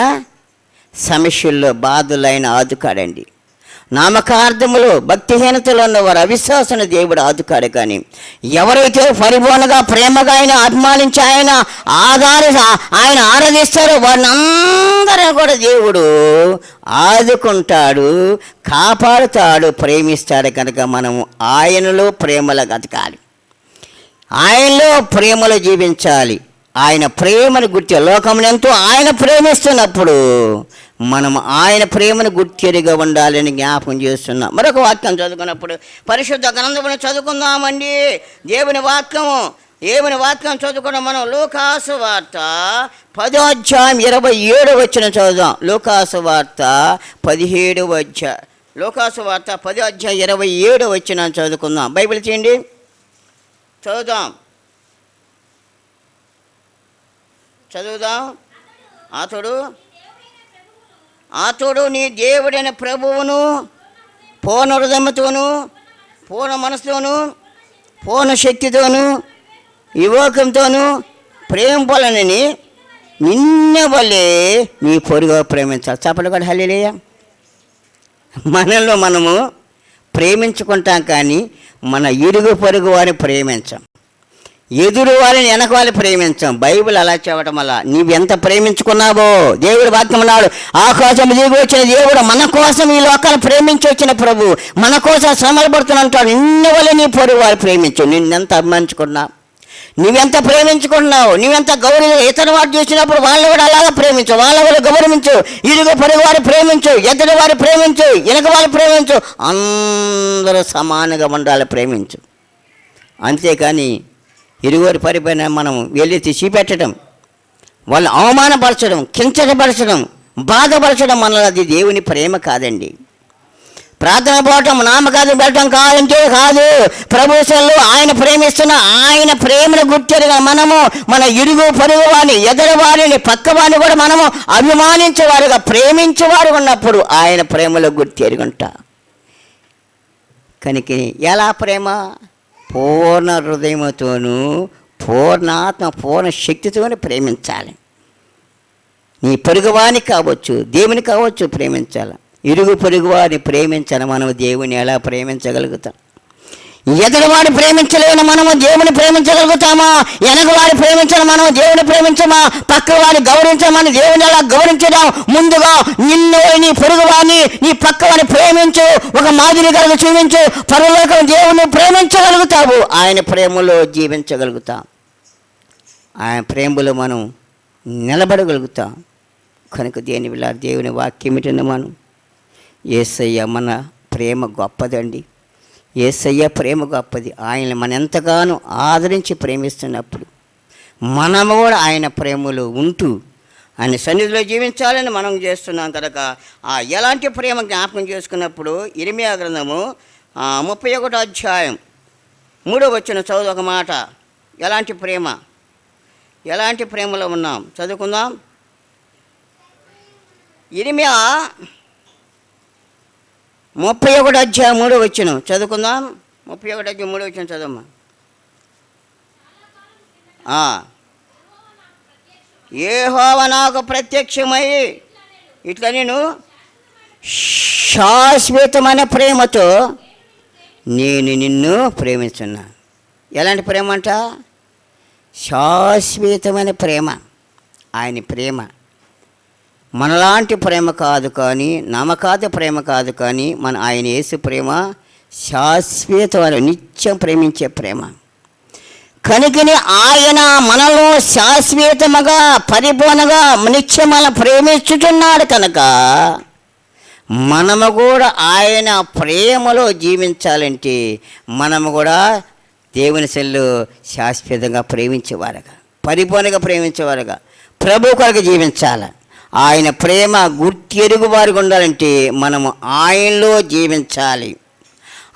[SPEAKER 2] సమస్యల్లో బాధలైన ఆదుకాడండి. నామకార్థములు భక్తిహీనతలో ఉన్నవారు, అవిశ్వాసన దేవుడు ఆదుకాడు. కానీ ఎవరైతే పరిపూర్ణంగా ప్రేమగా ఆయన అభిమానించి ఆయన ఆరాధిస్తారో వారిని అందరూ కూడా దేవుడు ఆదుకుంటాడు, కాపాడుతాడు, ప్రేమిస్తాడు. కనుక మనము ఆయనలో ప్రేమలో గతకాలి, ఆయనలో ప్రేమలో జీవించాలి. ఆయన ప్రేమను గుర్తి లోకమునంతో ఆయన ప్రేమిస్తున్నప్పుడు మనం ఆయన ప్రేమను గుర్తిరిగా ఉండాలని జ్ఞాపకం చేస్తున్నాం. మరొక వాక్యం చదువుకున్నప్పుడు పరిశుద్ధ గ్రంథమును చదువుకుందామండి. దేవుని వాక్యం చదువుకున్న మనం లూకాసు వార్త 10వ అధ్యాయం 27వ వచనం చదువుదాం. లూకాసు వార్త 10వ అధ్యాయం 27వ వచనం చదువుకుందాం. బైబిల్ చేయండి, చదువుదాం. అతడు నీ దేవుడైన ప్రభువును పూర్ణ హృదయముతోను, పూర్ణ మనసుతోను, పూర్ణ శక్తితోను, వివేకంతోను ప్రేమింపాలని నిన్న వల్లే నీ పొరుగు ప్రేమించాలి. చెప్పలు కూడా హల్లెలూయా. మనలో మనము ప్రేమించుకుంటాం, కానీ మన ఇరుగు పొరుగు వారిని ప్రేమించాం, ఎదురు వారిని వెనక వాళ్ళు ప్రేమించాం. బైబిల్ అలా చెప్పడం వల్ల నీవెంత ప్రేమించుకున్నావో దేవుడు వాక్యం అన్నాడు. ఆకాశం దిగి వచ్చిన దేవుడు మన కోసం ఈ లోకాలు ప్రేమించి వచ్చిన ప్రభు మన కోసం శ్రమలు పడుతున్నట్టాడు. నిన్ను వల్ల నీ పొరుగు వారు ప్రేమించు. నిన్నెంత అభిమానించుకున్నావు, నువ్వెంత ప్రేమించుకుంటున్నావు, నువ్వెంత గౌరవ ఇతర వారు చూసినప్పుడు వాళ్ళు కూడా అలాగా ప్రేమించు, వాళ్ళ కూడా గౌరవించు. ఇరుగు పొరుగు వారు ప్రేమించు, ఎదురు వారు ప్రేమించు, వెనక వాళ్ళు ప్రేమించు. అందరూ సమానంగా ఉండాలి, ప్రేమించు. అంతేకాని ఇరువురి పరిపైన మనం వెళ్ళి తీసిపెట్టడం, వాళ్ళు అవమానపరచడం, కించపరచడం, బాధపరచడం మనది దేవుని ప్రేమ కాదండి. ప్రార్థన పోవటం, నామకార్థం పెట్టడం కాదంటే కాదు. ప్రభుత్వంలో ఆయన ప్రేమిస్తున్న ఆయన ప్రేమను గుర్తెరిగా మనము మన ఇరుగు పొరుగు వారిని, ఎదురు వారిని, పక్క వారిని కూడా మనము అభిమానించేవారుగా, ప్రేమించేవారు ఉన్నప్పుడు ఆయన ప్రేమలో గుర్తెరుగుంటా. కనుక ఎలా ప్రేమ? పూర్ణ హృదయముతోనూ, పూర్ణ ఆత్మ, పూర్ణ శక్తితోనే ప్రేమించాలి. నీ పొరుగువాని కావచ్చు, దేవుని కావచ్చు, ప్రేమించాలి. ఇరుగు పొరుగు వారిని ప్రేమించాలి. మనం దేవుని ఎలా ప్రేమించగలుగుతాం? ఎదుటివాడు ప్రేమించలేని మనము దేవుని ప్రేమించగలుగుతామా? వెనకవాడు ప్రేమించని మనము దేవుని ప్రేమించమా? పక్కవాడిని గౌరవించమని దేవుని ఎలా గౌరవించడం? ముందుగా నిన్ను, నీ పొరుగువాడిని, నీ పక్కవాడిని ప్రేమించు, ఒక మాదిరి కలిగి చూపించు. పరలోకం దేవుని ప్రేమించగలుగుతావు, ఆయన ప్రేమలో జీవించగలుగుతాం, ఆయన ప్రేమలో మనం నిలబడగలుగుతాం. కనుక దేని వల్ల దేవుని వాక్యం ఏమిటన్నా మనం యేసయ్య మన ప్రేమ గొప్పదండి. యేసయ్య ప్రేమ గొప్పది. ఆయన మన ఎంతగానో ఆదరించి ప్రేమిస్తున్నప్పుడు మనము కూడా ఆయన ప్రేమలో ఉంటూ ఆయన సన్నిధిలో జీవించాలని మనం చేస్తున్నాం కనుక ఎలాంటి ప్రేమ జ్ఞాపకం చేసుకున్నప్పుడు ఇర్మీయా గ్రంథము 31వ అధ్యాయం 3వ వచనం చదువు ఒక మాట. ఎలాంటి ప్రేమ, ఎలాంటి ప్రేమలో ఉన్నాం చదువుకుందాం. ఇర్మీయా 31వ అధ్యాయం 3వ వచనం చదువుకుందాం. 31వ అధ్యాయం 3వ వచనం చదవమ్మా. యెహోవా నాకు ప్రత్యక్షమై ఇట్లా నేను శాశ్వతమైన ప్రేమతో నేను నిన్ను ప్రేమిస్తున్నా. ఎలాంటి ప్రేమ అంట? శాశ్వతమైన ప్రేమ. ఆయన ప్రేమ మనలాంటి ప్రేమ కాదు, కానీ నమ్మకాత ప్రేమ కాదు, కానీ మన ఆయన యేసు ప్రేమ శాశ్వతమైన నిత్యం ప్రేమించే ప్రేమ. కనుకని ఆయన మనలో శాశ్వతముగా పరిపూర్ణంగా నిత్యం మనం ప్రేమించుతున్నాడు కనుక మనము కూడా ఆయన ప్రేమలో జీవించాలంటే మనము కూడా దేవుని సెల్లు శాశ్వతంగా ప్రేమించేవారుగా, పరిపూర్ణంగా ప్రేమించేవారుగా ప్రభు కొరకు జీవించాలి. ఆయన ప్రేమ గుర్తెరుగు వారికి ఉండాలంటే మనము ఆయనలో జీవించాలి,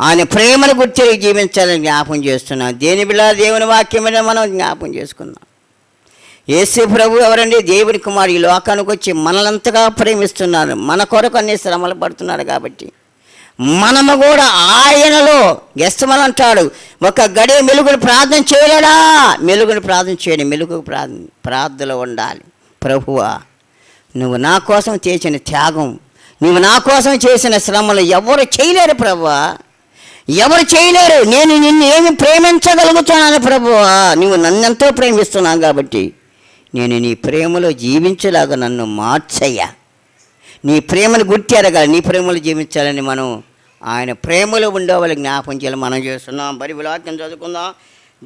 [SPEAKER 2] ఆయన ప్రేమను గుర్తెరిగి జీవించాలని జ్ఞాపం చేస్తున్నాం. దేని బిడ్డ దేవుని వాక్యం మీద మనం జ్ఞాపం చేసుకుందాం. యేసు ప్రభు ఎవరండి? దేవుని కుమారుడు. ఈ లోకానికి వచ్చి మనలంతగా ప్రేమిస్తున్నారు, మన కొరకు అన్ని శ్రమలు పడుతున్నారు. కాబట్టి మనము కూడా ఆయనలో గెస్తమని అంటాడు, ఒక గడియ మెలుగుని ప్రార్థన చేయలేడా? మెలుగుని ప్రార్థన చేయండి, మెలుగు ప్రార్థనలో ఉండాలి. ప్రభువా, నువ్వు నా కోసం చేసిన త్యాగం, నువ్వు నా కోసం చేసిన శ్రమలు ఎవరు చేయలేరు ప్రభువా, ఎవరు చేయలేరు. నేను నిన్ను ఏమి ప్రేమించగలుగుతున్నాను ప్రభువా, నువ్వు నన్నెంతో ప్రేమిస్తున్నావు కాబట్టి నేను నీ ప్రేమలో జీవించేలాగా నన్ను మార్చయ్యా. నీ ప్రేమను గుర్తెరగాలి, నీ ప్రేమలో జీవించాలని మనం ఆయన ప్రేమలో ఉండేవాళ్ళు జ్ఞాపం చేయాలి. మనం చేస్తున్నాం. బైబిల్ వాక్యం చదువుకుందాం.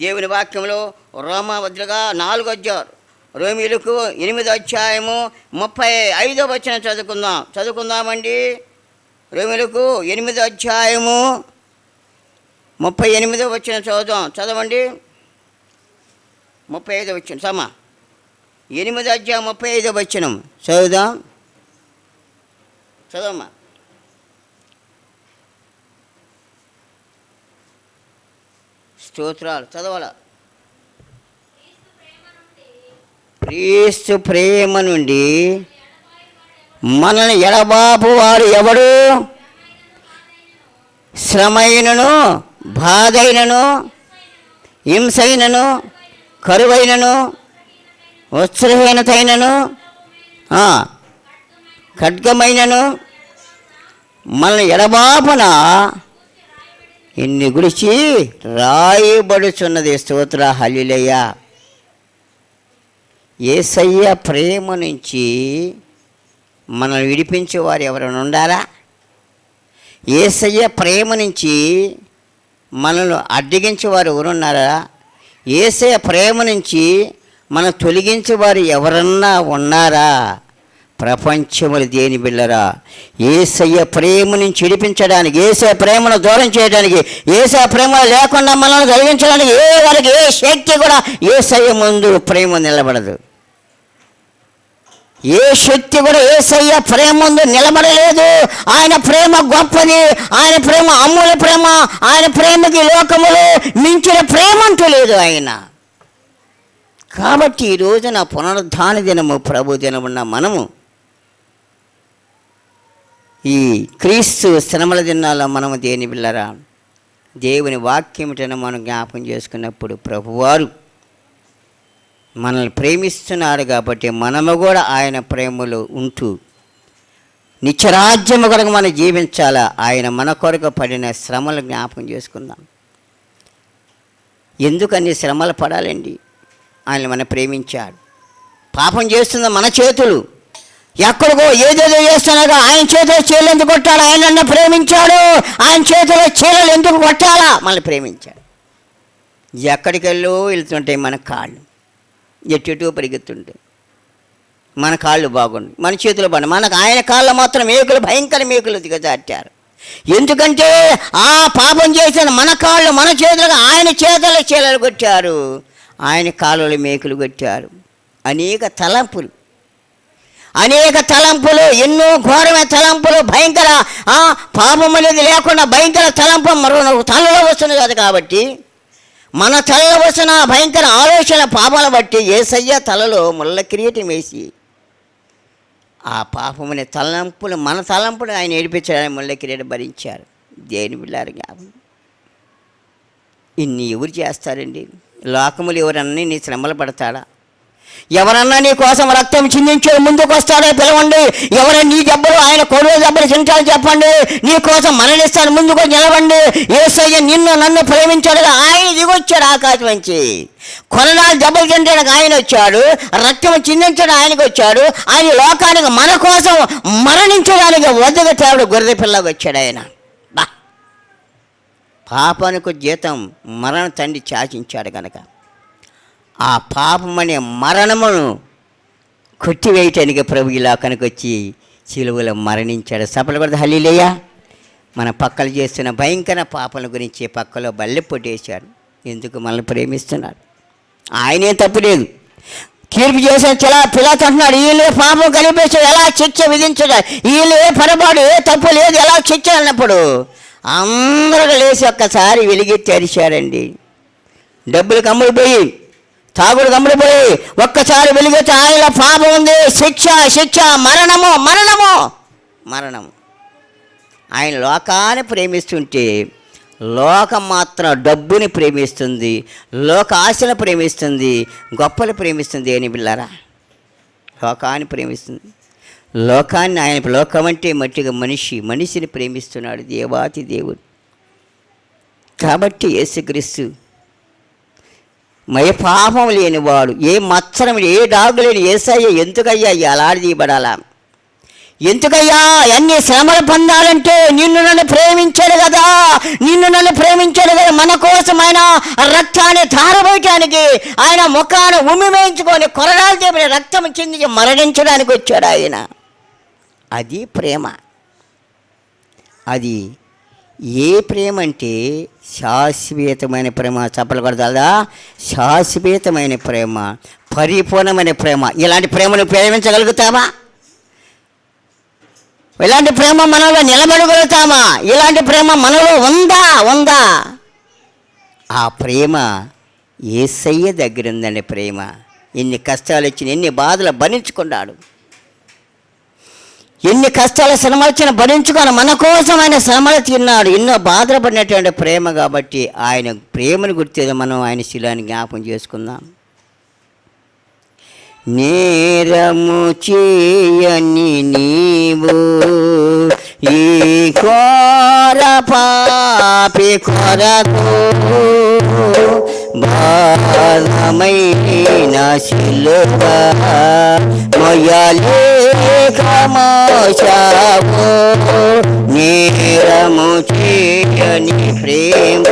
[SPEAKER 2] దేవుని వాక్యంలో రోమాపత్రిక 4వ అధ్యాయం, రోమీయులకు 8వ అధ్యాయము 35వ వచనం చదువుకుందామండి. రోమీయులకు 8వ అధ్యాయము 38వ వచనం చదవండి. 35వ వచనం 8వ అధ్యాయం 35వ వచనం చదవమ్మా. స్తోత్రాలు చదవాల. క్రీస్తు ప్రేమ నుండి మనల్ని ఎడబాపు వాడు ఎవడు? శ్రమైనను, బాధైనను, హింసైనను, కరువైనను, వస్త్రహీనతైనను, ఖడ్గమైనను మనల్ని ఎడబాపున ఇన్ని గురించి రాయబడుచున్నది. స్తోత్ర హల్లెలూయా. యేసయ్య ప్రేమ నుంచి మనల్ని విడిపించేవారు ఎవరైనా ఉండారా? యేసయ్య ప్రేమ నుంచి మనల్ని అడ్డగించేవారు ఎవరున్నారా? యేసయ్య ప్రేమ నుంచి మనం తొలగించేవారు ఎవరన్నా ఉన్నారా? ప్రపంచములు దేని బిళ్ళరా? యేసయ్య ప్రేమ నుంచి విడిపించడానికి, యేసయ్య ప్రేమను దూరం చేయడానికి, యేసయ్య ప్రేమ లేకుండా మనల్ని కలిగించడానికి ఏ శక్తి కూడా యేసయ్య ముందు ప్రేమ నిలబడదు. ఏ శక్తి కూడా యేసయ్య ప్రేమ ముందు నిలబడలేదు. ఆయన ప్రేమ గొప్పది, ఆయన ప్రేమ అమూల్య ప్రేమ, ఆయన ప్రేమకి లోకములో మించిన ప్రేమ అంటూ లేదు ఆయన. కాబట్టి ఈ రోజున పునరుద్ధాన దినము, ప్రభు దినమున్న మనము ఈ క్రీస్తు శ్రమల దినాల్లో మనము దేని బిళ్ళరా దేవుని వాక్యమిటను మనం జ్ఞాపకం చేసుకున్నప్పుడు ప్రభువారు మనల్ని ప్రేమిస్తున్నారు కాబట్టి మనము కూడా ఆయన ప్రేమలో ఉంటూ నిత్యరాజ్యము కొరకు మనం జీవించాలా. ఆయన మన కొరకు పడిన శ్రమలు జ్ఞాపకం చేసుకుందాం. ఎందుకని శ్రమలు పడాలండి? ఆయన మనం ప్రేమించాడు. పాపం చేస్తున్న మన చేతులు ఎక్కడికో ఏదేదో చేస్తున్నాగా ఆయన చేతిలో చీరలు ఎందుకు కొట్టాలా? ఆయన ప్రేమించాడు. ఆయన చేతిలో చీరలు ఎందుకు కొట్టాలా? మనల్ని ప్రేమించాడు. ఎక్కడికి వెళ్తుంటాయి మన కాళ్ళు, ఎటు పరిగెత్తుంటాయి. మన కాళ్ళు బాగుండి మన చేతులు బాగుండి, మనకు ఆయన కాళ్ళు మాత్రం మేకులు, భయంకర మేకులు దిగజార్చారు. ఎందుకంటే ఆ పాపం చేసిన మన కాళ్ళు మన చేతులుగా ఆయన చేతుల చీరలు కొట్టారు, ఆయన కాళ్ళలో మేకులు కొట్టారు. అనేక తలంపులు, ఎన్నో ఘోరమైన తలంపులు, భయంకర పాపం అనేది లేకుండా భయంకర తలంపు మరో తలలో వస్తున్నది కాదు. కాబట్టి మన తలలో వస్తున్న భయంకర ఆలోచన పాపాలు బట్టి యేసయ్య తలలో ముళ్ళ కిరీటం వేసి ఆ పాపమనే తలంపులు, మన తలంపులు ఆయన ఏడిపించడానికి ముళ్ళ కిరీటం భరించారు. దేని బిళ్ళారు జ్ఞాపకం. ఇన్ని ఎవరు చేస్తారండి? లోకములు ఎవరన్నా నీ శ్రమలు పడతాడా? ఎవరన్నా నీ కోసం రక్తం చిందించే ముందుకు వస్తాడో పిలవండి. ఎవరైనా నీ దెబ్బలు ఆయన కొడుకు దెబ్బలు తింటాడని చెప్పండి. నీ కోసం మరణిస్తాను ముందుకు నిలవండి. యేసయ్య నిన్ను నన్ను ప్రేమించాడుగా ఆయన దిగొచ్చాడు ఆకాశం నుంచి. కొరనాలు దెబ్బలు తింటానికి ఆయన వచ్చాడు, రక్తం చిందించడం ఆయనకు వచ్చాడు. ఆయన లోకానికి మన కోసం మరణించడానికి వద్దకు తేవడు గొర్రె పిల్లగా వచ్చాడు ఆయన. పాపానికి జీతం మరణ తండ్రి చాచించాడు కనుక ఆ పాపమనే మరణమును కొట్టివేయటానికి ప్రభు ఇలా కనుకొచ్చి సిలువలో మరణించాడు. సపలు కొడితే హల్లెలూయా. మన పక్కలు చేస్తున్న భయంకర పాపల గురించి పక్కలో బల్లె పొట్టేశాడు. ఎందుకు? మనల్ని ప్రేమిస్తున్నాడు. ఆయనే తప్పు లేదు. తీర్పు చేసిన పిలాతు అంటున్నాడు, వీళ్ళే పాపం కలిపేశాడు, ఎలా శిక్ష విధించడా? వీళ్ళు ఏ పొరపాటు ఏ తప్పు లేదు, ఎలా శిక్ష అన్నప్పుడు అందరూ లేచి ఒక్కసారి వెలిగెత్తి అరిశారండి. డబ్బులు కమ్ముడిపోయి, తాగుడు కమ్ముడిపోయి ఒక్కసారి వెలిగెత్తి ఆయనలో పాపం ఉంది, శిక్ష, మరణము. ఆయన లోకాన్ని ప్రేమిస్తుంటే లోకం మాత్రం డబ్బుని ప్రేమిస్తుంది, లోక ఆశను ప్రేమిస్తుంది, గొప్పలు ప్రేమిస్తుంది. అని బిళ్ళారా, లోకాన్ని ప్రేమిస్తుంది. లోకాన్ని ఆయన లోకం అంటే మట్టిగా మనిషిని ప్రేమిస్తున్నాడు దేవాతి దేవుడు. కాబట్టి యేసుక్రీస్తు పాపం లేనివాడు, ఏ మత్సరం ఏ డాగు లేని యేసయ్య ఎందుకయ్యా అలాడి తీయబడాలా? ఎందుకయ్యా అన్ని శ్రమలు పొందాలంటే? నిన్ను నన్ను ప్రేమించాడు కదా, మన కోసం ఆయన రక్తాన్ని ధారపోయటానికి, ఆయన ముఖాన్ని ఉమ్మి వేయించుకొని కొరడాలు చేపడి రక్తం చెంది మరణించడానికి వచ్చాడు ఆయన. అది ప్రేమ. అది ఏ ప్రేమ అంటే శాశ్వతమైన ప్రేమ. చెప్పలు కొడదా? శాశ్వతమైన ప్రేమ, పరిపూర్ణమైన ప్రేమ. ఇలాంటి ప్రేమను ప్రేమించగలుగుతామా? ఇలాంటి ప్రేమ మనలో నిలబడగలుగుతామా? ఇలాంటి ప్రేమ మనలో ఉందా? ఆ ప్రేమ యేసయ్య దగ్గర ఉందండి. ప్రేమ ఎన్ని కష్టాలు వచ్చిన, ఎన్ని బాధలు భరించుకున్నాడు, ఎన్ని కష్టాల శ్రమలు వచ్చిన భరించుకొని మన కోసం ఆయన శ్రమలు తిన్నాడు, ఎన్నో బాధలు పడినటువంటి ప్రేమ. కాబట్టి ఆయన ప్రేమను గుర్తేదో మనం ఆయన శిలాన్ని జ్ఞాపకం చేసుకుందాం. నేరము చేయని నీవు ఈ ఘోర పాపి కొరకు భారమైన శిలువ మొయ్యలేక మోసావు. నేరము చేయని ప్రేమ,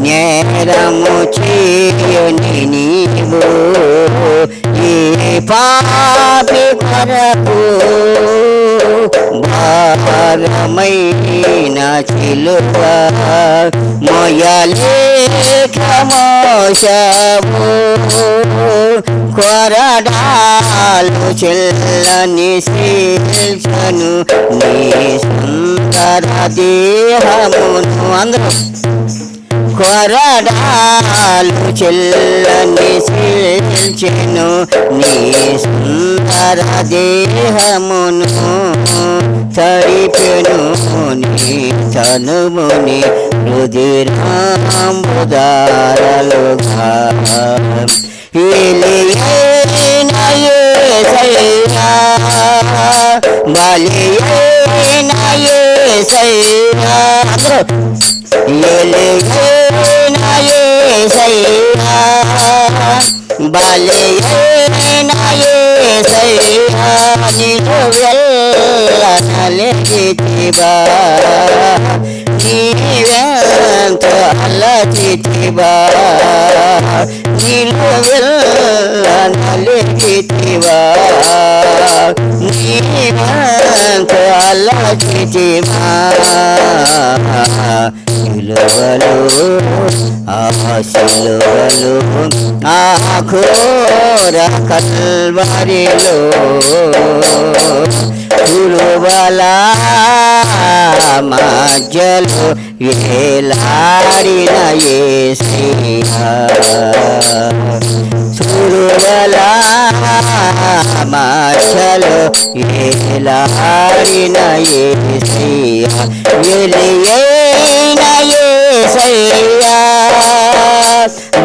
[SPEAKER 2] నేరము చేయని నీవు ఈ పాపి కొరకు భారమైన శిలువ మొయ్యలేక మోసావు. కొరడాలు చెల్లని శీల్చను నీ సుందర దేహమును. అందరూ కొరడాలు చెల్లని శీల్చెను నీ సుందర దేహమును. తడిపెను నీ తనుముని రుధిరాంబుదారలుగా. బలియైన యేసయ్యా, బలియైన యేసయ్యా, ఎలియైన యేసయ్యా బలియైన యేసయ్యా నిలువెల్ల నలిగితివా నీవెంతో అలచితివా నిలువెల్ల నలిగితివా నీవెంతో అలచితివా సిలువలు సిలువలు ఘోర కల్వరిలో పులువల మధ్యలో వేలాడిన యేసయ్యా పులువల మధ్యలో వేలాడిన యేసయ్యా ఎలియైన యేసయ్యా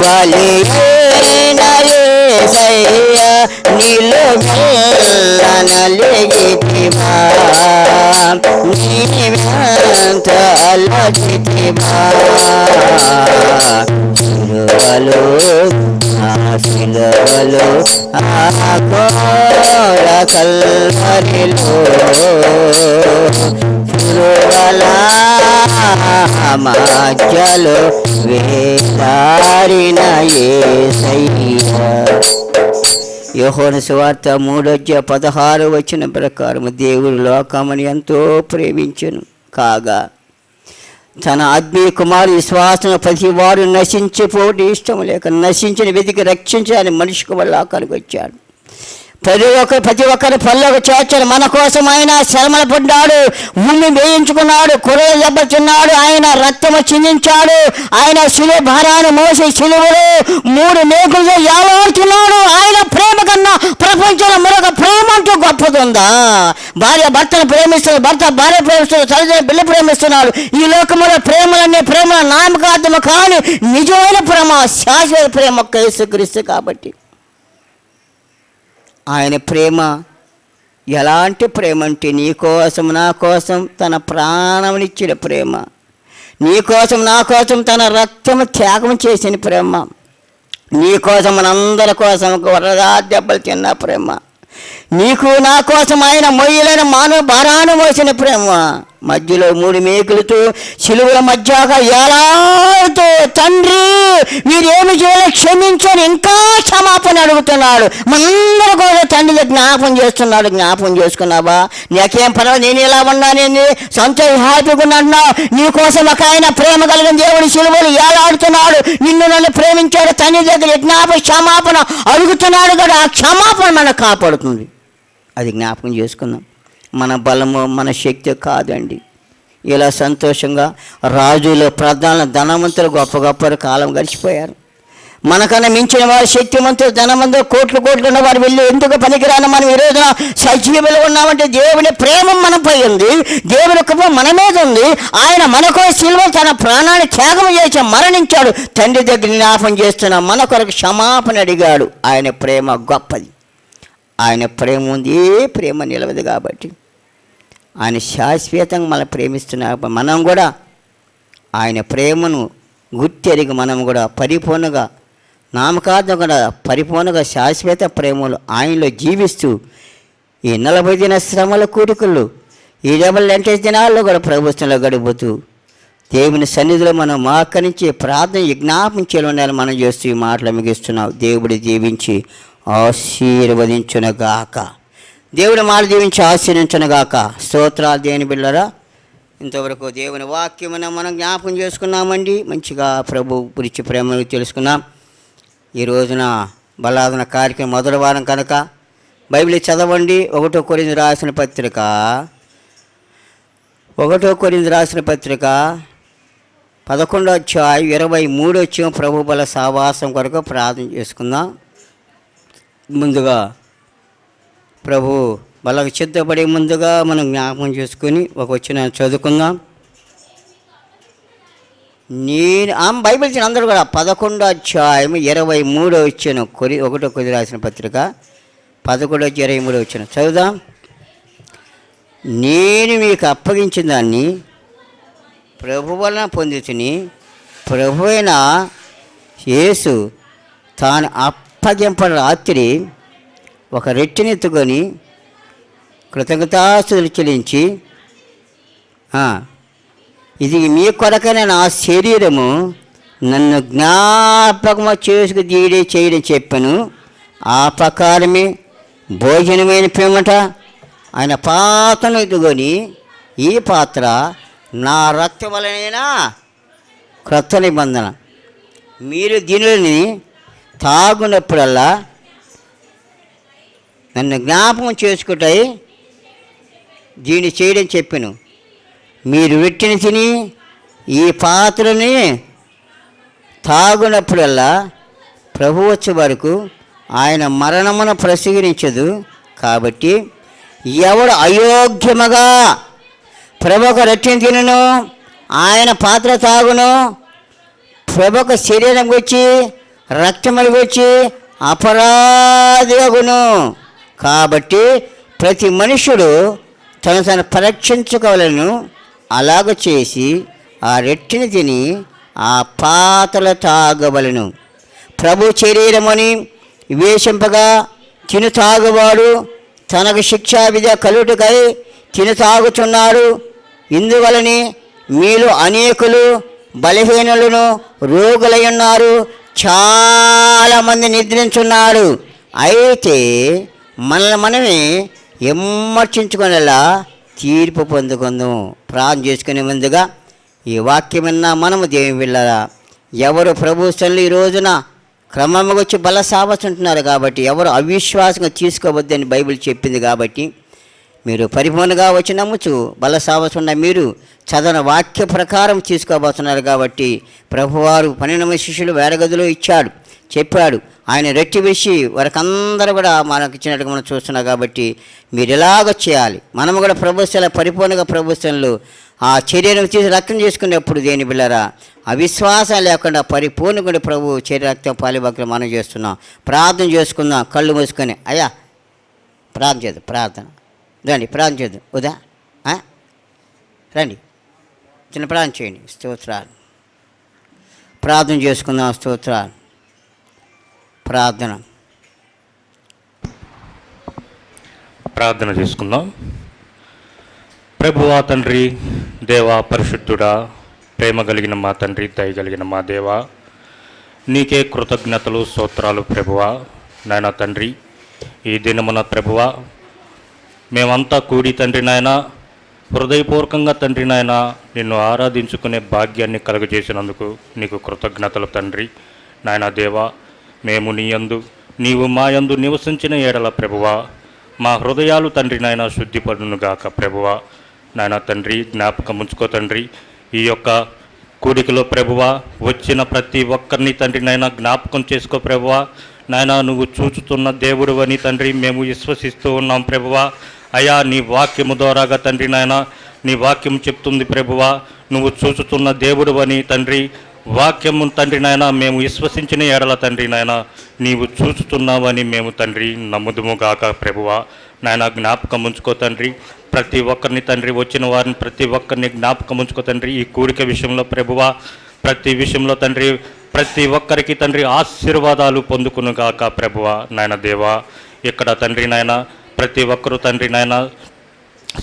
[SPEAKER 2] బలియైన యేసయ్యా నిలువెల్ల నలిగితివా నీవెంత అలచితివా సిలువలు సిలువలు ఘోర కల్వరిలో సిలువల మధ్యలో వేలాడిన యేసయ్యా. యోహాను సువార్త 3:16 ప్రకారం దేవుడు లోకమును ఎంతో ప్రేమించెను కాగా తన ఆత్మీయ కుమారు విశ్వాసం ప్రతి వారు నశించిపోవడం ఇష్టం లేక నశించిన వెతికి రక్షించాలని మనిషికి వల్ల లోకానికి వచ్చాడు. ప్రతి ఒక్కరి పల్లెకు చేర్చాడు. మన కోసం ఆయన శ్రమలు పడ్డాడు, భూమి వేయించుకున్నాడు, కొరవ దెబ్బతిన్నాడు, ఆయన రక్తము చిందించాడు, ఆయన శిలువ భారాన్ని మోసి శిలువలో 3 మేకులతో ఏలాడుతున్నాడు. ఆయన ప్రేమ కన్నా ప్రపంచంలో మరొక ప్రేమ అంటూ గొప్పదుందా? భార్య భర్తను ప్రేమిస్తున్నాడు, భర్త భార్య ప్రేమిస్తున్నాడు, తల్లిదండ్రులు బిడ్డ ప్రేమిస్తున్నాడు. ఈ లోకంలో ప్రేమలన్నీ ప్రేమల నామకార్థము కానీ నిజమైన ప్రేమ శాశ్వత ప్రేమ ఒక్క యేసుక్రీస్తు. కాబట్టి ఆయన ప్రేమ ఎలాంటి ప్రేమ అంటే నీ కోసం నా కోసం తన ప్రాణమునిచ్చిన ప్రేమ, నీ కోసం నా కోసం తన రక్తము త్యాగం చేసిన ప్రేమ, నీ కోసం మనందరి కోసం వరదా దెబ్బలు తిన్న ప్రేమ, నీకు నా కోసం ఆయన మొయ్యలైన మానవ భారాన్ని మోసిన ప్రేమ, మధ్యలో 3 మేకులతో శిలువల మధ్యగా ఎలాతో తండ్రి మీరేమి చేయాలో క్షమించని ఇంకా క్షమాపణ అడుగుతున్నాడు. మనందరూ కూడా తండ్రి జ్ఞాపం చేస్తున్నాడు. జ్ఞాపం చేసుకున్నావా? నాకేం పర్వాలేదు, నేను ఎలా ఉన్నానేంది సంతోషం హ్యాపీగా ఉన్నాడు. నీకోసం ఒక ఆయన ప్రేమ కలిగిన దేవుడు శిలువలు ఏలాడుతున్నాడు. నిన్ను నన్ను ప్రేమించాడు. తండ్రి దగ్గర క్షమాపణ అడుగుతున్నాడు కదా. ఆ క్షమాపణ మనకు కాపాడుతుంది. అది జ్ఞాపకం చేసుకుందాం. మన బలము మన శక్తి కాదండి. ఇలా సంతోషంగా రాజులు ప్రధాన ధనవంతులు గొప్ప కాలం గడిచిపోయారు. మనకన్నా మించిన వారు శక్తివంతులు ధనవంతులు కోట్లు ఉన్న వారు వెళ్ళి ఎందుకు పనికిరాని మనం ఈ రోజున సజీవులు ఉన్నామంటే దేవుని ప్రేమ మనపై ఉంది, దేవుని కృప మన మీద ఉంది. ఆయన మనకో శిలువ తన ప్రాణాన్ని త్యాగం చేసి మరణించాడు. తండ్రి దగ్గర జ్ఞాపం చేస్తున్నాం, మన కొరకు క్షమాపణ అడిగాడు. ఆయన ప్రేమ గొప్పది. ఆయన ప్రేమ ఉంది, ఏ ప్రేమ నిలవదు. కాబట్టి ఆయన శాశ్వతంగా మనం ప్రేమిస్తున్నారు. మనం కూడా ఆయన ప్రేమను గుర్తెరిగి మనం కూడా పరిపూర్ణంగా నామకార్థం కూడా పరిపూర్ణంగా శాశ్వత ప్రేమలు ఆయనలో జీవిస్తూ ఈ 40 దిన శ్రమల కూడికలు ఈ 70 దినాల్లో కూడా ప్రభుత్వంలో గడుపుతూ దేవుని సన్నిధిలో మనం మోకరించి ప్రార్థన విజ్ఞాపన చేయాలని మనం చేస్తూ ఈ మాటలు ముగిస్తున్నాం. దేవుడు దీవించి ఆశీర్వదించునుగాక. దేవుడి మాట దీవించి ఆశీర్వించునుగాక. స్తోత్రాలు దేవుని బిడ్డలారా. ఇంతవరకు దేవుని వాక్యమును మనం జ్ఞాపకం చేసుకున్నామండి. మంచిగా ప్రభు గురించి ప్రేమను తెలుసుకున్నాం. ఈ రోజున బలాదన కార్యక్రమం మొదటి వారం కనుక బైబిల్ చదవండి. 1 కొరింథీ రాసిన పత్రిక 11:23 ప్రభు బల సావాసం కొరకు ప్రార్థన చేసుకుందాం. ముందుగా ప్రభు బలకు సిద్ధపడే ముందుగా మనం జ్ఞాపకం చేసుకొని ఒక వచ్చిన చదువుకుందాం. నేను బైబిల్ ఇచ్చిన అందరూ కూడా 11:23 1 కొరింథీ రాసిన పత్రిక 11:23 చదువుదాం. నేను మీకు అప్పగించిన దాన్ని ప్రభు వలన పొందుతుని ప్రభు అయిన యేసు తాను అప్పగింప రాత్రి ఒక రెట్టినెత్తుకొని కృతజ్ఞతాస్తుతులు చెల్లించి ఇది మీ కొరకైన నా శరీరము నన్ను జ్ఞాపకము చేసుకు చేయడం చెప్పాను. ఆ ప్రకారమే భోజనమైన పిమ్మట ఆయన పాత్రను ఎత్తుకొని ఈ పాత్ర నా రక్తం వలనైనా క్రొత్త నిబంధన, మీరు దీనిని తాగునప్పుడల్లా నన్ను జ్ఞాపకం చేసుకుంటాయి దీన్ని చేయడం చెప్పాను. మీరు వెట్టిని తిని ఈ పాత్రని తాగునప్పుడల్లా ప్రభు వచ్చే వరకు ఆయన మరణమును ప్రసిద్ధరించదు. కాబట్టి ఎవడు అయోగ్యముగా ప్రభుకు రొట్టెని తినను, ఆయన పాత్ర తాగును, ప్రభుకు శరీరం వచ్చి రక్తములు వచ్చి అపరాధిగును. కాబట్టి ప్రతి మనుషుడు తను పరీక్షించుకోవాలను. అలాగ చేసి ఆ రొట్టెని తిని ఆ పాత్రలు తాగవలను. ప్రభు శరీరమని వివేశింపగా తిను తాగువాడు తనకు శిక్షా విధి కలుగుటకై తిను తాగుతున్నాడు. ఇందువలని మీలో అనేకులు బలహీనులను రోగులై ఉన్నారు, చాలామంది నిద్రించున్నాడు. అయితే మనల్ని మనమే విమర్శించుకునేలా తీర్పు పొందుకుందాం. ప్రార్థన చేసుకునే ముందుగా ఈ వాక్యం విన్నా మనము దేవుని వెళ్ళారా. ఎవరు ప్రభు సన్నిధిలో ఈ రోజున క్రమంగా వచ్చి బల సావస్తుంటున్నారు. కాబట్టి ఎవరు అవిశ్వాసంగా తీసుకోవద్దని బైబిల్ చెప్పింది. కాబట్టి మీరు పరిపూర్ణంగా వచ్చి నమ్ముచు బల సావస్తున్న మీరు చదవని వాక్య ప్రకారం తీసుకోబోతున్నారు. కాబట్టి ప్రభువారు 12 శిష్యులు వేరగదిలో ఇచ్చాడు, చెప్పాడు. ఆయన రెట్టి వేసి వారికందరూ కూడా మనకు ఇచ్చినట్టుగా మనం చూస్తున్నాం. కాబట్టి మీరు ఎలాగ చేయాలి. మనము కూడా ప్రభుత్వాల పరిపూర్ణంగా ప్రభుత్వంలో ఆ చర్యను తీసి రక్తం చేసుకునేప్పుడు దేని బిళ్ళరా అవిశ్వాసం లేకుండా పరిపూర్ణంగా ప్రభు చర్య రక్తం పాలిభక్తులు మనం చేస్తున్నాం. ప్రార్థన చేసుకుందాం కళ్ళు మూసుకొని. అయ్యా ప్రార్థన చేద్దాం, ప్రార్థన రండి, ప్రార్థన చేద్దాం. ఉదా రండి, చిన్న ప్రార్థన చేయండి. స్తోత్రాలు, ప్రార్థన చేసుకుందాం. స్తోత్రాలు,
[SPEAKER 3] ప్రార్థన చేసుకుందాం. ప్రభువా తండ్రి, దేవా పరిశుద్ధుడా, ప్రేమ కలిగిన మా తండ్రి, దయ కలిగిన మా దేవా, నీకే కృతజ్ఞతలు స్తోత్రాలు ప్రభువా. నాయన తండ్రి, ఈ దినమున ప్రభువా మేమంతా కూడి తండ్రి నాయన హృదయపూర్వకంగా తండ్రి నాయన నిన్ను ఆరాధించుకునే భాగ్యాన్ని కలుగజేసినందుకు నీకు కృతజ్ఞతలు తండ్రి. నాయన దేవా, మేము నీ యందు నీవు మా యందు నివసించిన ఏడల ప్రభువా మా హృదయాలు తండ్రి నాయన శుద్ధిపడునుగాక ప్రభువా. నాయన తండ్రి, జ్ఞాపకం ఉంచుకో తండ్రి. ఈ యొక్క కూడికలో ప్రభువా వచ్చిన ప్రతి ఒక్కరిని తండ్రి నాయన జ్ఞాపకం చేసుకో ప్రభువా. నాయన నువ్వు చూచుతున్న దేవుడు అని తండ్రి మేము విశ్వసిస్తూ ఉన్నాం ప్రభువా. అయా నీ వాక్యము ద్వారాగా తండ్రి నాయన నీ వాక్యం చెప్తుంది ప్రభువా, నువ్వు చూచుతున్న దేవుడు అని తండ్రి. వాక్యము తండ్రి నాయన మేము విశ్వసించిన ఎడల తండ్రి నాయన నీవు చూచుతున్నావని మేము తండ్రి నమ్ముదుముగాక ప్రభువా. నాయన జ్ఞాపకం ఉంచుకో తండ్రి. ప్రతి ఒక్కరిని తండ్రి, వచ్చిన వారిని ప్రతి ఒక్కరిని జ్ఞాపకం ఉంచుకో తండ్రి. ఈ కూడిక విషయంలో ప్రభువా ప్రతి విషయంలో తండ్రి ప్రతి ఒక్కరికి తండ్రి ఆశీర్వాదాలు పొందుకునుగాక ప్రభువా. నాయన దేవా, ఇక్కడ తండ్రి నాయన ప్రతి ఒక్కరూ తండ్రి నాయన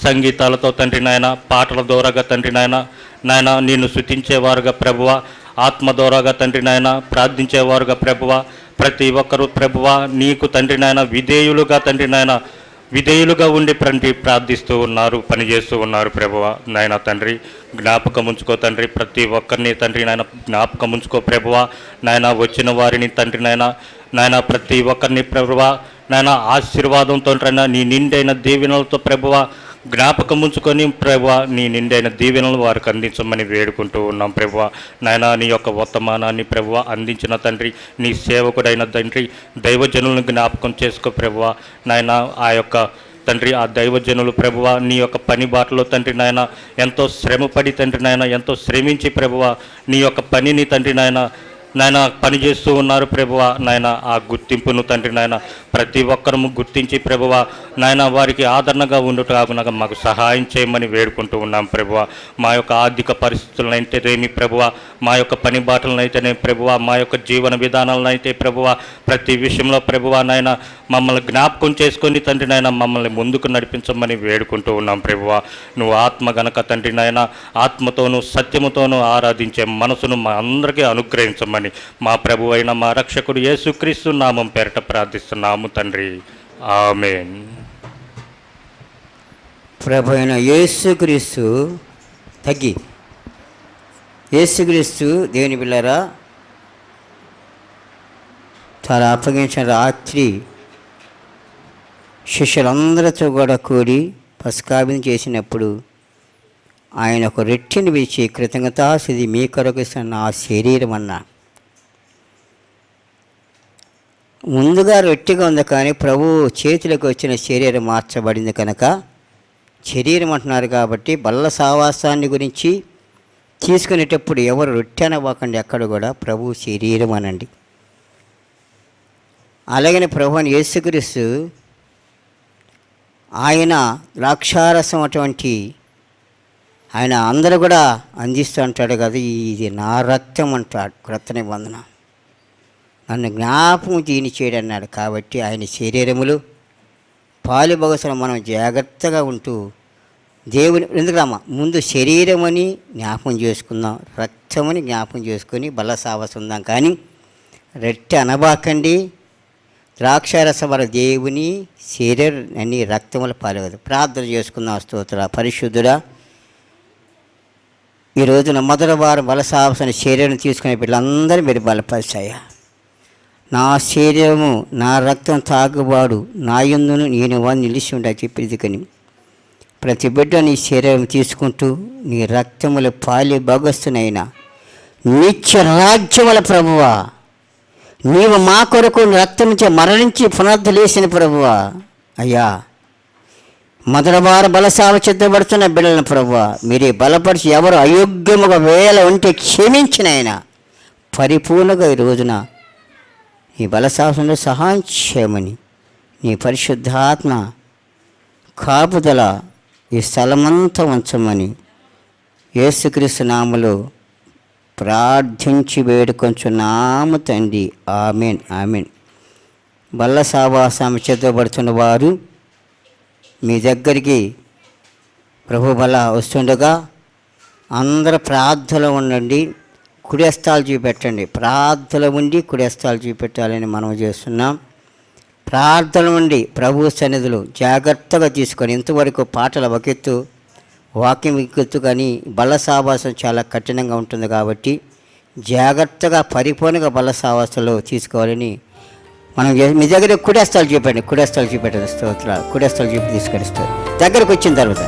[SPEAKER 3] సంగీతాలతో తండ్రి నాయన పాటల ద్వారాగా తండ్రి నాయన నాయన నిన్ను స్తుతించేవారుగా ప్రభువా, ఆత్మ ద్వారాగా తండ్రి నాయన ప్రార్థించేవారుగా ప్రభువా, ప్రతి ఒక్కరూ ప్రభువా నీకు తండ్రి నాయన విధేయులుగా తండ్రి నాయన విధేయులుగా ఉండి తండ్రి ప్రార్థిస్తూ ఉన్నారు, పనిచేస్తూ ఉన్నారు ప్రభువా. నాయన తండ్రి జ్ఞాపకం ఉంచుకో తండ్రి. ప్రతి ఒక్కరిని తండ్రి నాయన జ్ఞాపకం ఉంచుకో ప్రభువా. నాయన వచ్చిన వారిని తండ్రి నాయన నాయన ప్రతి ఒక్కరిని ప్రభువా నాయన ఆశీర్వాదంతో నీ నిండైన దీవెనలతో ప్రభువా జ్ఞాపకం ఉంచుకొని ప్రభువా నీ నిండైన దీవెనలు వారికి అందించమని వేడుకుంటూ ఉన్నాం ప్రభువా. నాయన నీ యొక్క వర్తమానాన్ని ప్రభువా అందించిన తండ్రి, నీ సేవకుడైన తండ్రి దైవజనులను జ్ఞాపకం చేసుకో ప్రభువా. నాయన ఆ యొక్క తండ్రి ఆ దైవజనులు ప్రభువా నీ యొక్క పని బాటలో తండ్రి నాయన ఎంతో శ్రమపడి తండ్రి నాయన ఎంతో శ్రమించి ప్రభువా నీ యొక్క పనిని తండ్రి నాయన నాయన పనిచేస్తూ ఉన్నారు ప్రభువ. నాయన ఆ గుర్తింపును తండ్రి నాయన ప్రతి ఒక్కరము గుర్తించి ప్రభువ నాయన వారికి ఆదరణగా ఉండుటకు మాకు సహాయం చేయమని వేడుకుంటూ ఉన్నాం ప్రభువ. మా యొక్క ఆర్థిక పరిస్థితులను అయితేనేమి ప్రభువ, మా యొక్క పని బాటలను అయితేనే ప్రభువ, మా యొక్క జీవన విధానాలను అయితే ప్రభువ, ప్రతి విషయంలో ప్రభువ నాయన మమ్మల్ని జ్ఞాపకం చేసుకొని తండ్రి నాయన మమ్మల్ని ముందుకు నడిపించమని వేడుకుంటూ ఉన్నాం ప్రభువ. నువ్వు ఆత్మ గనక తండ్రి నాయన ఆత్మతోనూ సత్యముతోనూ ఆరాధించే మనసును మా అందరికీ అనుగ్రహించమని మా ప్రభు అయిన మా రక్షకుడు యేసుక్రీస్తు నామం పేరట ప్రార్థిస్తున్నాము తండ్రి. ఆమేన్.
[SPEAKER 2] ప్రభు అయిన యేసుక్రీస్తు యేసుక్రీస్తు దేవుని బిళ్ళారా చాలా అప్పగించిన రాత్రి శిష్యులందరితో కూడా కూడి పస్కాభిని చేసినప్పుడు ఆయన ఒక రెట్టిని పిలిచి కృతజ్ఞతాస్థితి మీ కొరకు ఇస్తున్న నా శరీరం అన్నా. ముందుగా రొట్టిగా ఉంది కానీ ప్రభు చేతులకు వచ్చిన శరీరం మార్చబడింది కనుక శరీరం అంటున్నారు కాబట్టి బల్ల సావాసాన్ని గురించి తీసుకునేటప్పుడు ఎవరు రొట్టె అనవ్వకండి, ఎక్కడ కూడా ప్రభు శరీరం అనండి. అలాగనే ప్రభు అని యేసుక్రీస్తు ఆయన ద్రాక్షారసం అటువంటి ఆయన అందరూ కూడా అందిస్తూ అంటాడు కదా, ఇది నా రక్తం అంటాడు క్రొత్త నిబంధన, నన్ను జ్ఞాపకం దీని చేయడం అన్నాడు. కాబట్టి ఆయన శరీరములు పాలు బొగసలు మనం జాగ్రత్తగా ఉంటూ దేవుని ఎందుకమ్మా ముందు శరీరం అని జ్ఞాపకం చేసుకుందాం, రక్తమని జ్ఞాపకం చేసుకొని బల్ల సావసం ఉందాం. కానీ రొట్టె అనబాకండి, ద్రాక్షారసం వల్ల దేవుని శరీరం అన్ని రక్తముల పాలు. ప్రార్థన చేసుకుందాం. స్తోత్ర పరిశుద్ధుడా, ఈ రోజున మొదటి వారం బలసావసన శరీరం తీసుకునే పిల్లలందరూ మీరు బలపరిచాయా. నా శరీరము నా రక్తం తాగుబాడు నా యందును నేను వాడిని నిలిచి ఉండా చెప్పింది. కానీ ప్రతి బిడ్డ నీ శరీరం తీసుకుంటూ నీ రక్తముల పాలి భగస్తునైనా నిత్య రాజ్యముల ప్రభువా, నీవు మా కొరకు రక్తముచే మరణించి పునరుద్ధలేసిన ప్రభువా. అయ్యా మొదటి వారు బలసావ చిత్తపడుతున్న బిడ్డలను ప్రభువా మీరే బలపరిచి ఎవరు అయోగ్యముగా వేళ ఉంటే క్షమించిన ఆయన పరిపూర్ణంగా ఈ రోజున నీ బలసావసంలో సహాయం చేయమని నీ పరిశుద్ధాత్మ కాపుదల ఈ స్థలమంతా ఉంచమని యేసుక్రీస్తు నామములో ప్రార్థించి వేడుకొంచున్నాము తండ్రి. Amen amen. బల్ల సావాసం చేతబడుతున్న వారు మీ దగ్గరికి ప్రభు బల వస్తుండగా అందరూ ప్రార్థనలో ఉండండి, కుడిస్తాలు చూపెట్టండి. ప్రార్థనలో ఉండి కుడిస్తాలు చూపెట్టాలని మనం చేస్తున్నాం. ప్రార్థన ఉండి ప్రభు సన్నిధులు జాగ్రత్తగా తీసుకొని ఇంతవరకు పాటల ఒకెత్తు వాక్యం ఎక్కెత్తు, కానీ బల్ల సావాసం చాలా కఠినంగా ఉంటుంది కాబట్టి జాగ్రత్తగా పరిపూర్ణంగా బల్ల సావాసంలో తీసుకోవాలని మనం మీ దగ్గర కుడేస్తాలు చూపెట్టండి. స్తోత్రాలు కుడేస్తాలు చూపి తీసుకొస్తారు దగ్గరకు వచ్చిన తర్వాత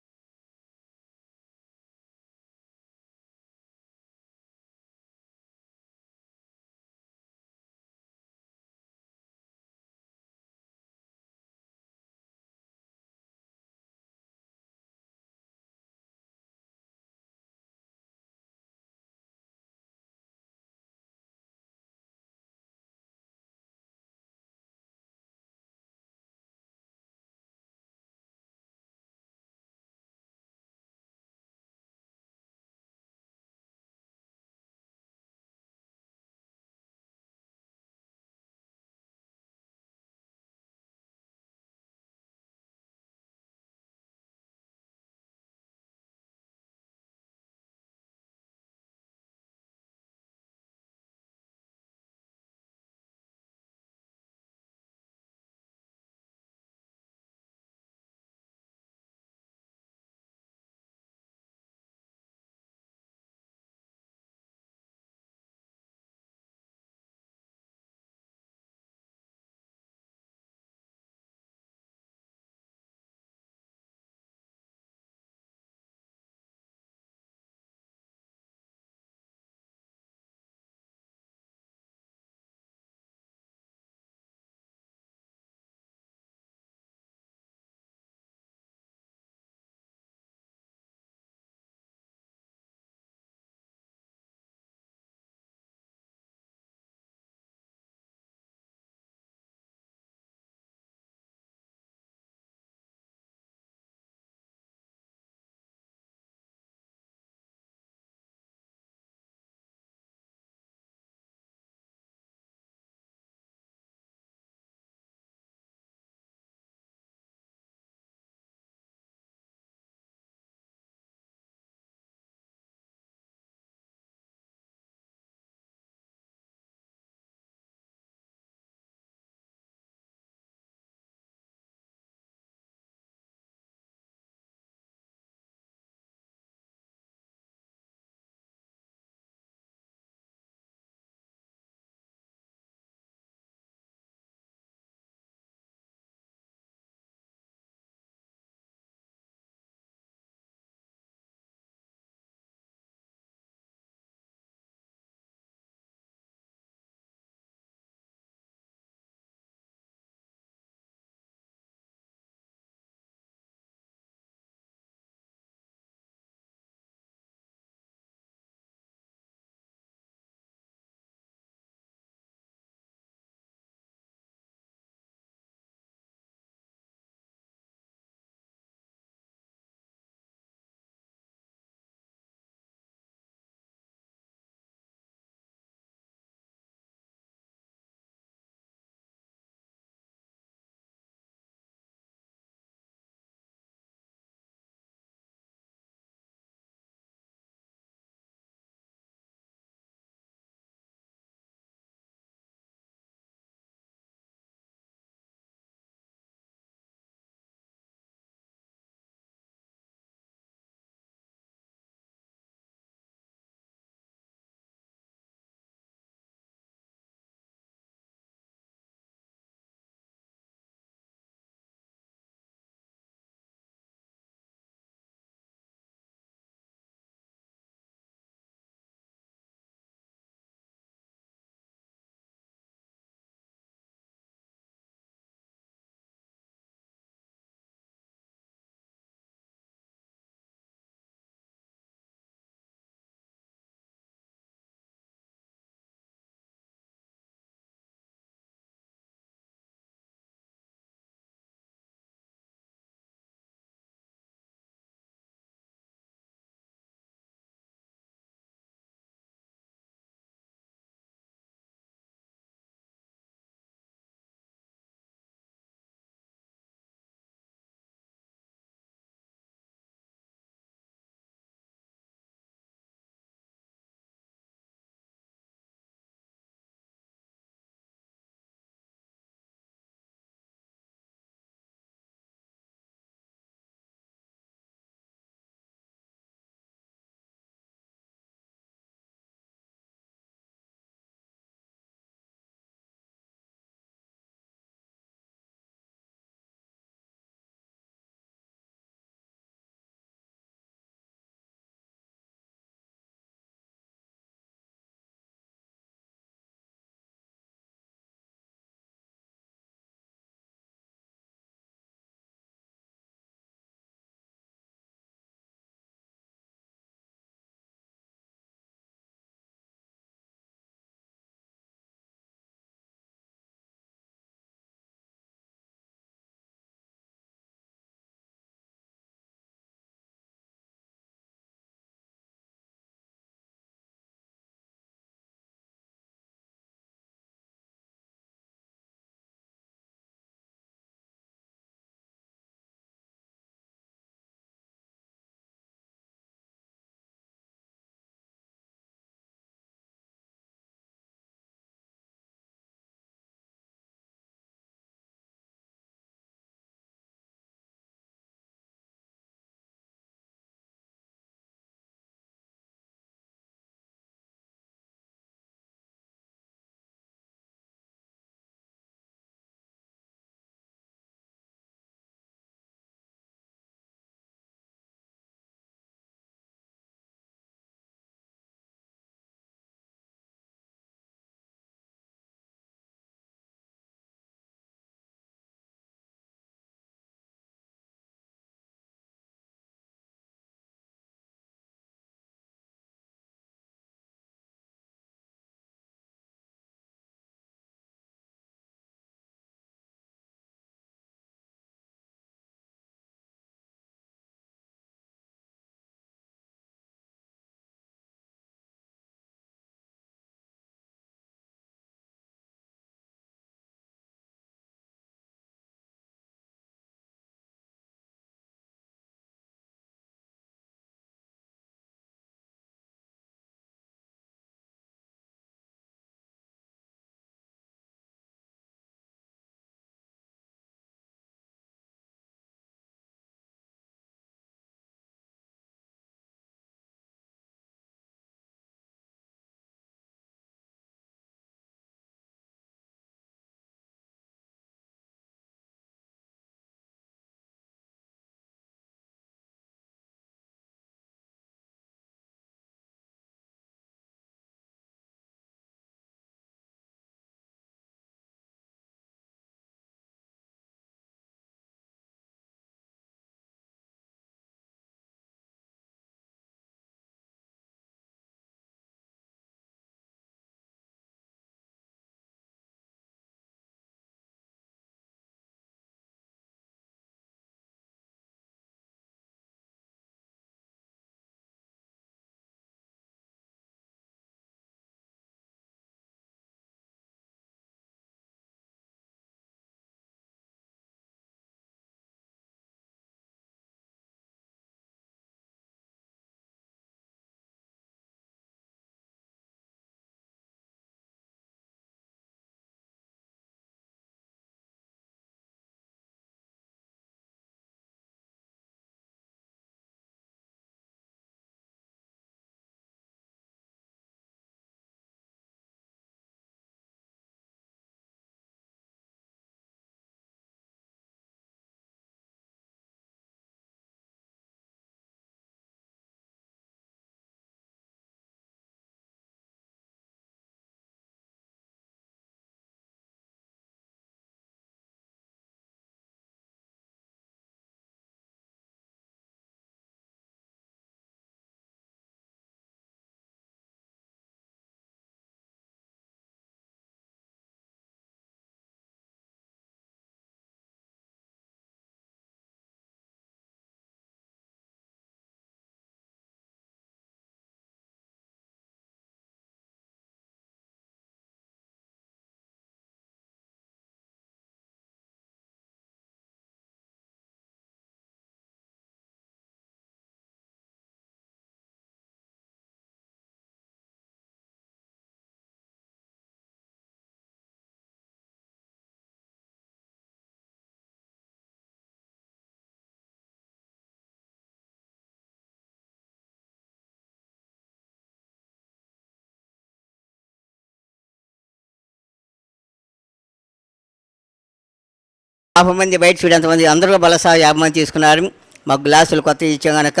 [SPEAKER 2] 50 మంది బయట చూడు ఎంతమంది, అందరూ బలసా 50 మంది తీసుకున్నారు. మాకు గ్లాసులు కొత్త ఇచ్చాం కనుక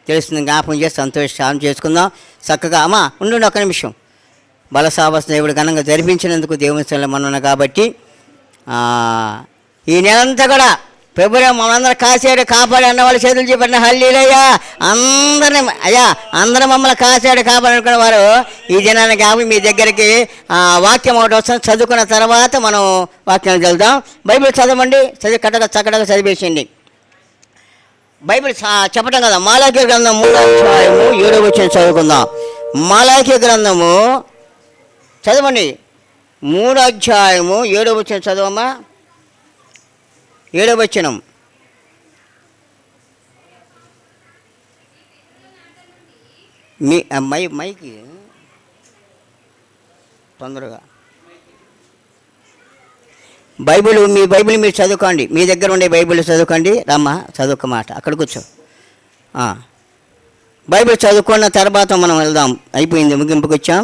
[SPEAKER 2] తెలుస్తుంది, జ్ఞాపకం చేసి సంతోషం చేసుకుందాం చక్కగా. అమ్మా ఉండు ఒక్క నిమిషం. బలసావస్ దేవుడు ఘనంగా జరిపించినందుకు దేవుని స్థలంలో మనం ఉన్నాం కాబట్టి ఈ నెలంతా కూడా ఫిబ్రవరి మమ్మల్ని కాసాడు కాపాడు అన్న వాళ్ళ చేతులు చెప్పండి హల్లెలూయా. అందరూ మమ్మల్ని కాసాడు కాపాడు అనుకున్న వారు ఈ దినాన్ని కాబట్టి మీ దగ్గరికి వాక్యం ఒకటి వస్తుంది, చదువుకున్న తర్వాత మనం వాక్యానికి వెళ్దాం. బైబిల్ చదవండి, చక్కగా చదివేసింది. బైబిల్ చెప్పటం కదా. మలాకీ గ్రంథం 3వ అధ్యాయము 7వ వచనం చదువుకుందాం. మలాకీ గ్రంథము చదవండి, 3వ అధ్యాయము 7వ వచనం చదవమ్మా. 7వ వచనం. మీ మైకి తొందరగా మీ బైబిల్ మీరు చదువుకోండి, మీ దగ్గర ఉండే బైబిల్ చదువుకోండి. రమ్మా చదువుక మాట అక్కడ కూర్చో. బైబిల్ చదువుకున్న తర్వాత మనం వెళ్దాం. అయిపోయింది, ముగింపుకి వచ్చాం.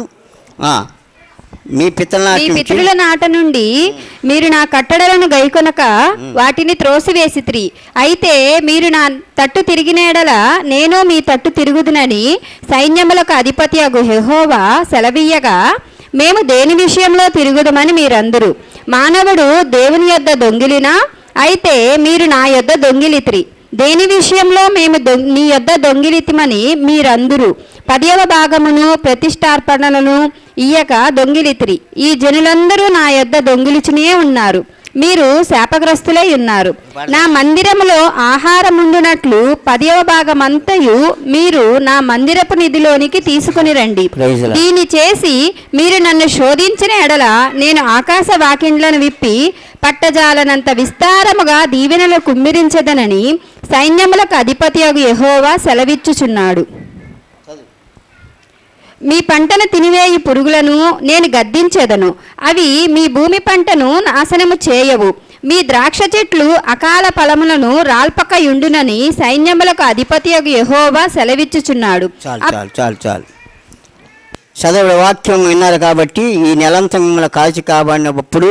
[SPEAKER 2] మీ
[SPEAKER 6] పితరుల నాట నుండి మీరు నా కట్టడలను గైకొనక వాటిని త్రోసివేసిత్రి. అయితే మీరు నా తట్టు తిరిగిన ఎడల నేను మీ తట్టు తిరుగుదునని సైన్యములకు అధిపతియగు యెహోవా సెలవీయగా మేము దేని విషయంలో తిరుగుదమని మీరందరూ. మానవుడు దేవుని యొద్ద దొంగిలినా అయితే మీరు నా యొద్ద దొంగిలిత్రి. దేని విషయంలో మేము నీ యొద్ద దొంగిలితిమని మీరందరూ 10వ భాగమును ప్రతిష్టార్పణలను ఇయ్యక దొంగిలిత్రి. ఈ జనులందరూ నా యొద్ద దొంగిలిచునే ఉన్నారు. మీరు శాపగ్రస్తులై ఉన్నారు. నా మందిరములో ఆహారముండునట్లు 10వ భాగమంతయు మీరు నా మందిరపు నిధిలోనికి తీసుకుని రండి. దీన్ని చేసి మీరు నన్ను శోధించిన ఎడల నేను ఆకాశ వాకిండ్లను విప్పి పట్టజాలనంత విస్తారముగా దీవెనలు కుమ్మిరించదనని సైన్యములకు అధిపతియగు యెహోవా సెలవిచ్చుచున్నాడు. మీ పంటను తినివేయి పురుగులను నేను గద్దించెదను, అవి మీ భూమి పంటను నాశనము చేయవు. మీ ద్రాక్ష చెట్లు అకాల ఫలములను రాల్పకయుండునని సైన్యములకు అధిపతియగు యెహోవా సెలవిచ్చుచున్నాడు.
[SPEAKER 2] చాలు చదువు వాక్యం విన్నారు కాబట్టి ఈ నెలంతా మిమ్మల్ని కాల్చి కాబడినప్పుడు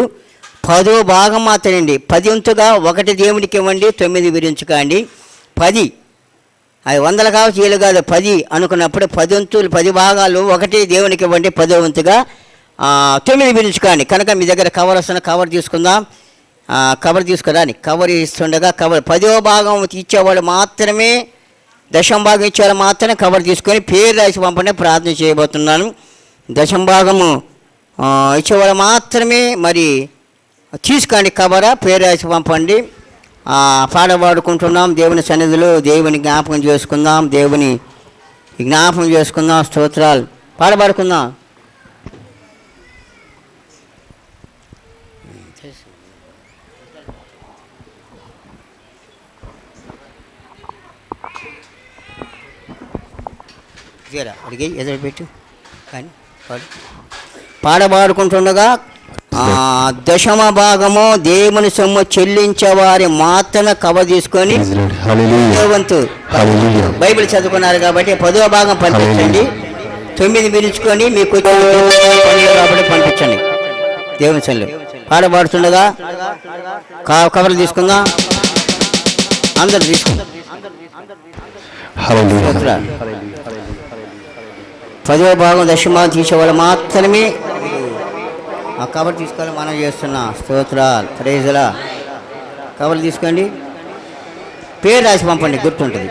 [SPEAKER 2] 10వ భాగం మాత్రమండి. 10 వంతుగా 1 దేవుడికి ఇవ్వండి, 9 విరించుకోండి. 10 అది 100 కావచ్చు, 7 కాదు, 10 అనుకున్నప్పుడు 10 వంతులు 10 భాగాలు 1 దేవునికి ఇవ్వండి. 10వ వంతుగా 9 విరించుకోండి. కనుక మీ దగ్గర కవర్ వస్తున్న కవర్ తీసుకుందాం. కవర్ తీసుకురాని కవర్ ఇస్తుండగా 10వ భాగం ఇచ్చేవాళ్ళు మాత్రమే, 10వ భాగం ఇచ్చేవాళ్ళు మాత్రమే కవర్ తీసుకొని పేరు రాసి పంపండి. ప్రార్థన చేయబోతున్నాను. 10వ భాగము ఇచ్చేవాళ్ళు మాత్రమే మరి తీసుకోండి, కవర్ పేరు రాసి పంపండి. పాడబాడుకుంటున్నాం దేవుని సన్నిధిలో. దేవుని జ్ఞాపకం చేసుకుందాం, దేవుని జ్ఞాపకం చేసుకుందాం. స్తోత్రాలు పాడబాడుకుందాం. అడిగి ఎదురు పెట్టు కానీ పాడబాడుకుంటుండగా 10వ భాగము దేవుని సొమ్ము చెల్లించేవారి మాత్రమే కవర్ తీసుకొని వంతు బైబిల్ చదువుకున్నారు కాబట్టి 10వ భాగం పంపించండి. 9 విరుచుకొని మీకు కాబట్టి పంపించండి. దేవుని సొమ్ము పాడబాడుతుండగా కవర్లు తీసుకుందాం. అందరు తీసుకుందాం. 10వ భాగం 10వ భాగం తీసేవాళ్ళు మాత్రమే కవర్ తీసుకోవాలి. మనం చేస్తున్నా స్తోత్రాలు ప్రైజులా. కవర్లు తీసుకోండి, పేరు రాసి పంపండి, గుర్తుంటుంది.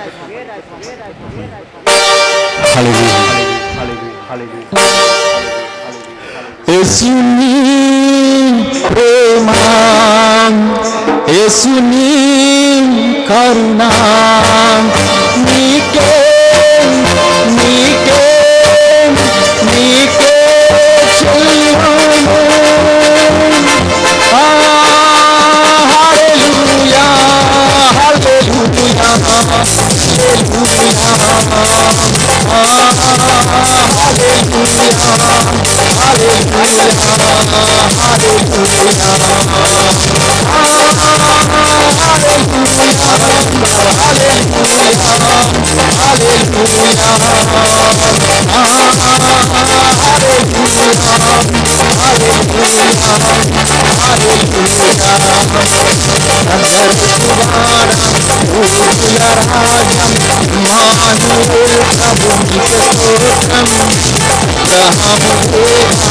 [SPEAKER 4] యేసుని ప్రేమ, యేసుని కరుణ నీకే నీకే నీకే చెల్లును. హల్లెలూయా హల్లెలూయా హల్లెలూయా. రాజం ఇమ్మానుయేలు ప్రభు నీకే స్తోత్రం. అబ్రహాము దేవం,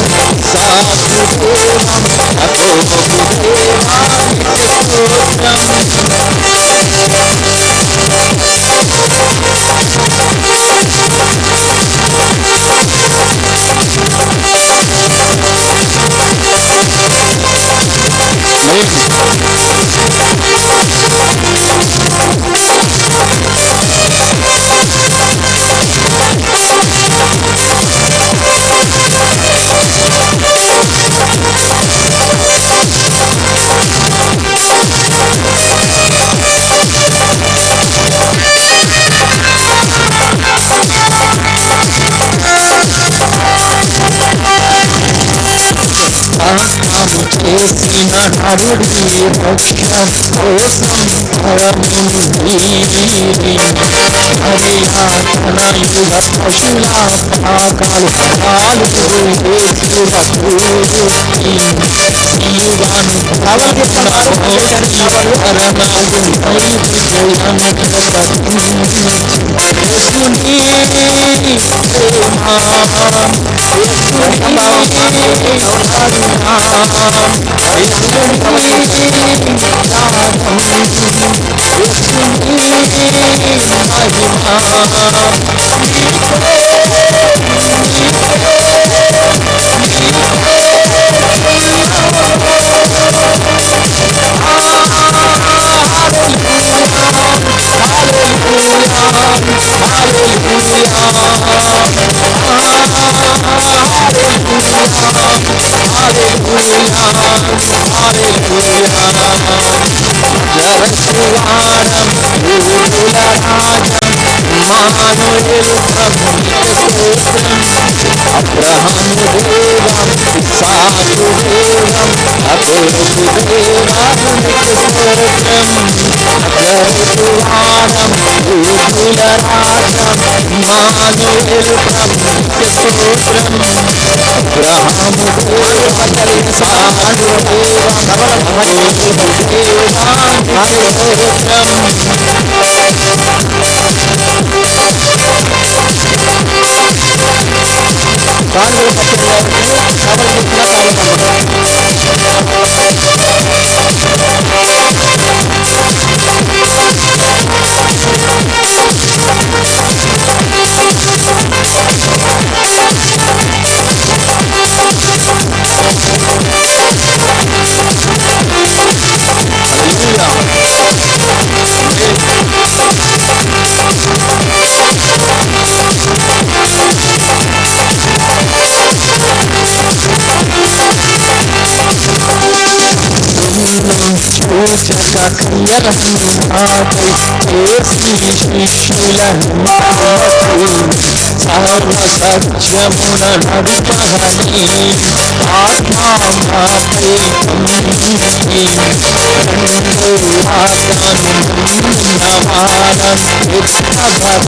[SPEAKER 4] ఇస్సాకు దేవం, యాకోబు దేవా నీకే స్తోత్రం. పాపము చేసిన నరుడి రక్షణ కోసం పరమును వీడి మరియా తనయుడ పశుల పాకాలు పాలుడు యేసులకు నీవాను మరణము జరసువారం యూదుల రాజం ఇమ్మానుయేలు ప్రభు నీకే స్తోత్రం. అబ్రహాము దేవం, ఇస్సాకు దేవం, యాకోబు దేవా నీకే స్తోత్రం. జరసువారం యూదుల రాజం ఇమ్మానుయేలు ప్రభు నీకే స్తోత్రం. అబ్రహాము దేవం, ఇస్సాకు దేవం, యాకోబు దేవా నీకే స్తోత్రం. చూచక కళ్ళను నాపై చేసి శిష్యులను సర్వ సత్యమున నడుపగని ఆత్మాపై పంపి రెండో వార్తను నమ్మినవారను ఎత్తబడి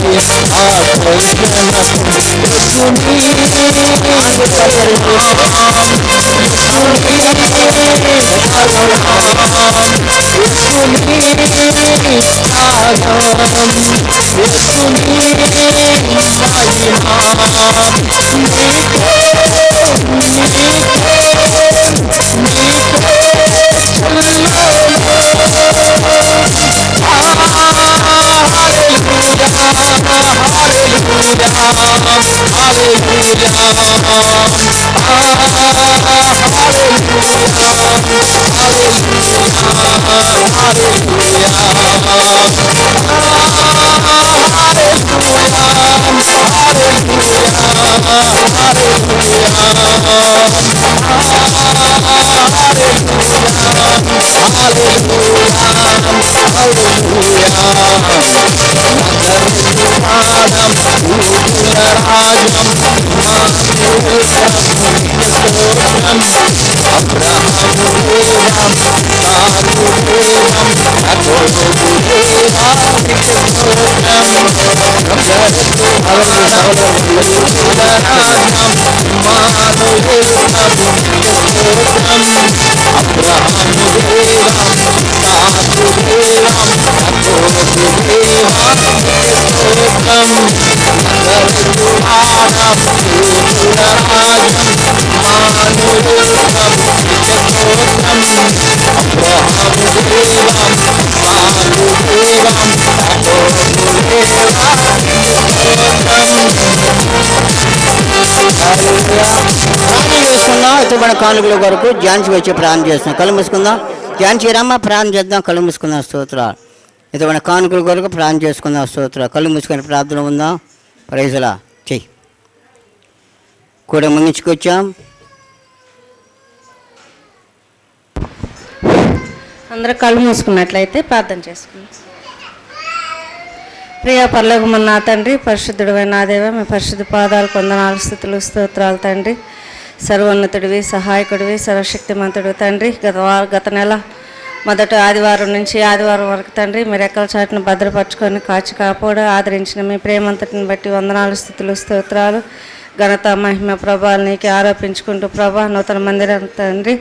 [SPEAKER 4] Abraham
[SPEAKER 2] ఇతబడిన కానుకల కొరకు ఝాన్సీ వచ్చి ప్రార్థన చేస్తున్నాం. కళ్ళు మూసుకుందాం. ఝాన్సీ రమ్మ ప్రార్థన చేద్దాం. కళ్ళు మూసుకుందాం. స్తోత్రాలు. ఇతబడిన కానుకల కొరకు ప్రార్థన చేసుకుందాం. స్తోత్రాలు. కళ్ళు మూసుకొని ప్రార్థన ఉందాం. ప్రైజులా చెయ్యి కూడా ముగించుకొచ్చాం.
[SPEAKER 1] అందరూ కళ్ళు మూసుకున్నట్లయితే ప్రార్థన చేసుకుందాం. ప్రియ పరలోకమున్న నా తండ్రి, పరిశుద్ధుడైన నా దేవ, మీ పరిశుద్ధ పాదాలు కొందనాలు స్థుతులు స్తోత్రాలు తండ్రి. సర్వోన్నతుడివి, సహాయకుడివి, సర్వశక్తిమంతుడు తండ్రి. గత నెల మొదటి ఆదివారం నుంచి ఆదివారం వరకు తండ్రి మీరు ఎక్కల చాటును భద్రపరచుకొని కాచి కాపాడు ఆదరించిన మీ ప్రేమంతటిని బట్టి వందనాలు స్థుతులు స్తోత్రాలు. ఘనత మహిమ ప్రభావాలు నీకు ఆరోపించుకుంటూ ప్రభా నూతన మందిరం తండ్రి,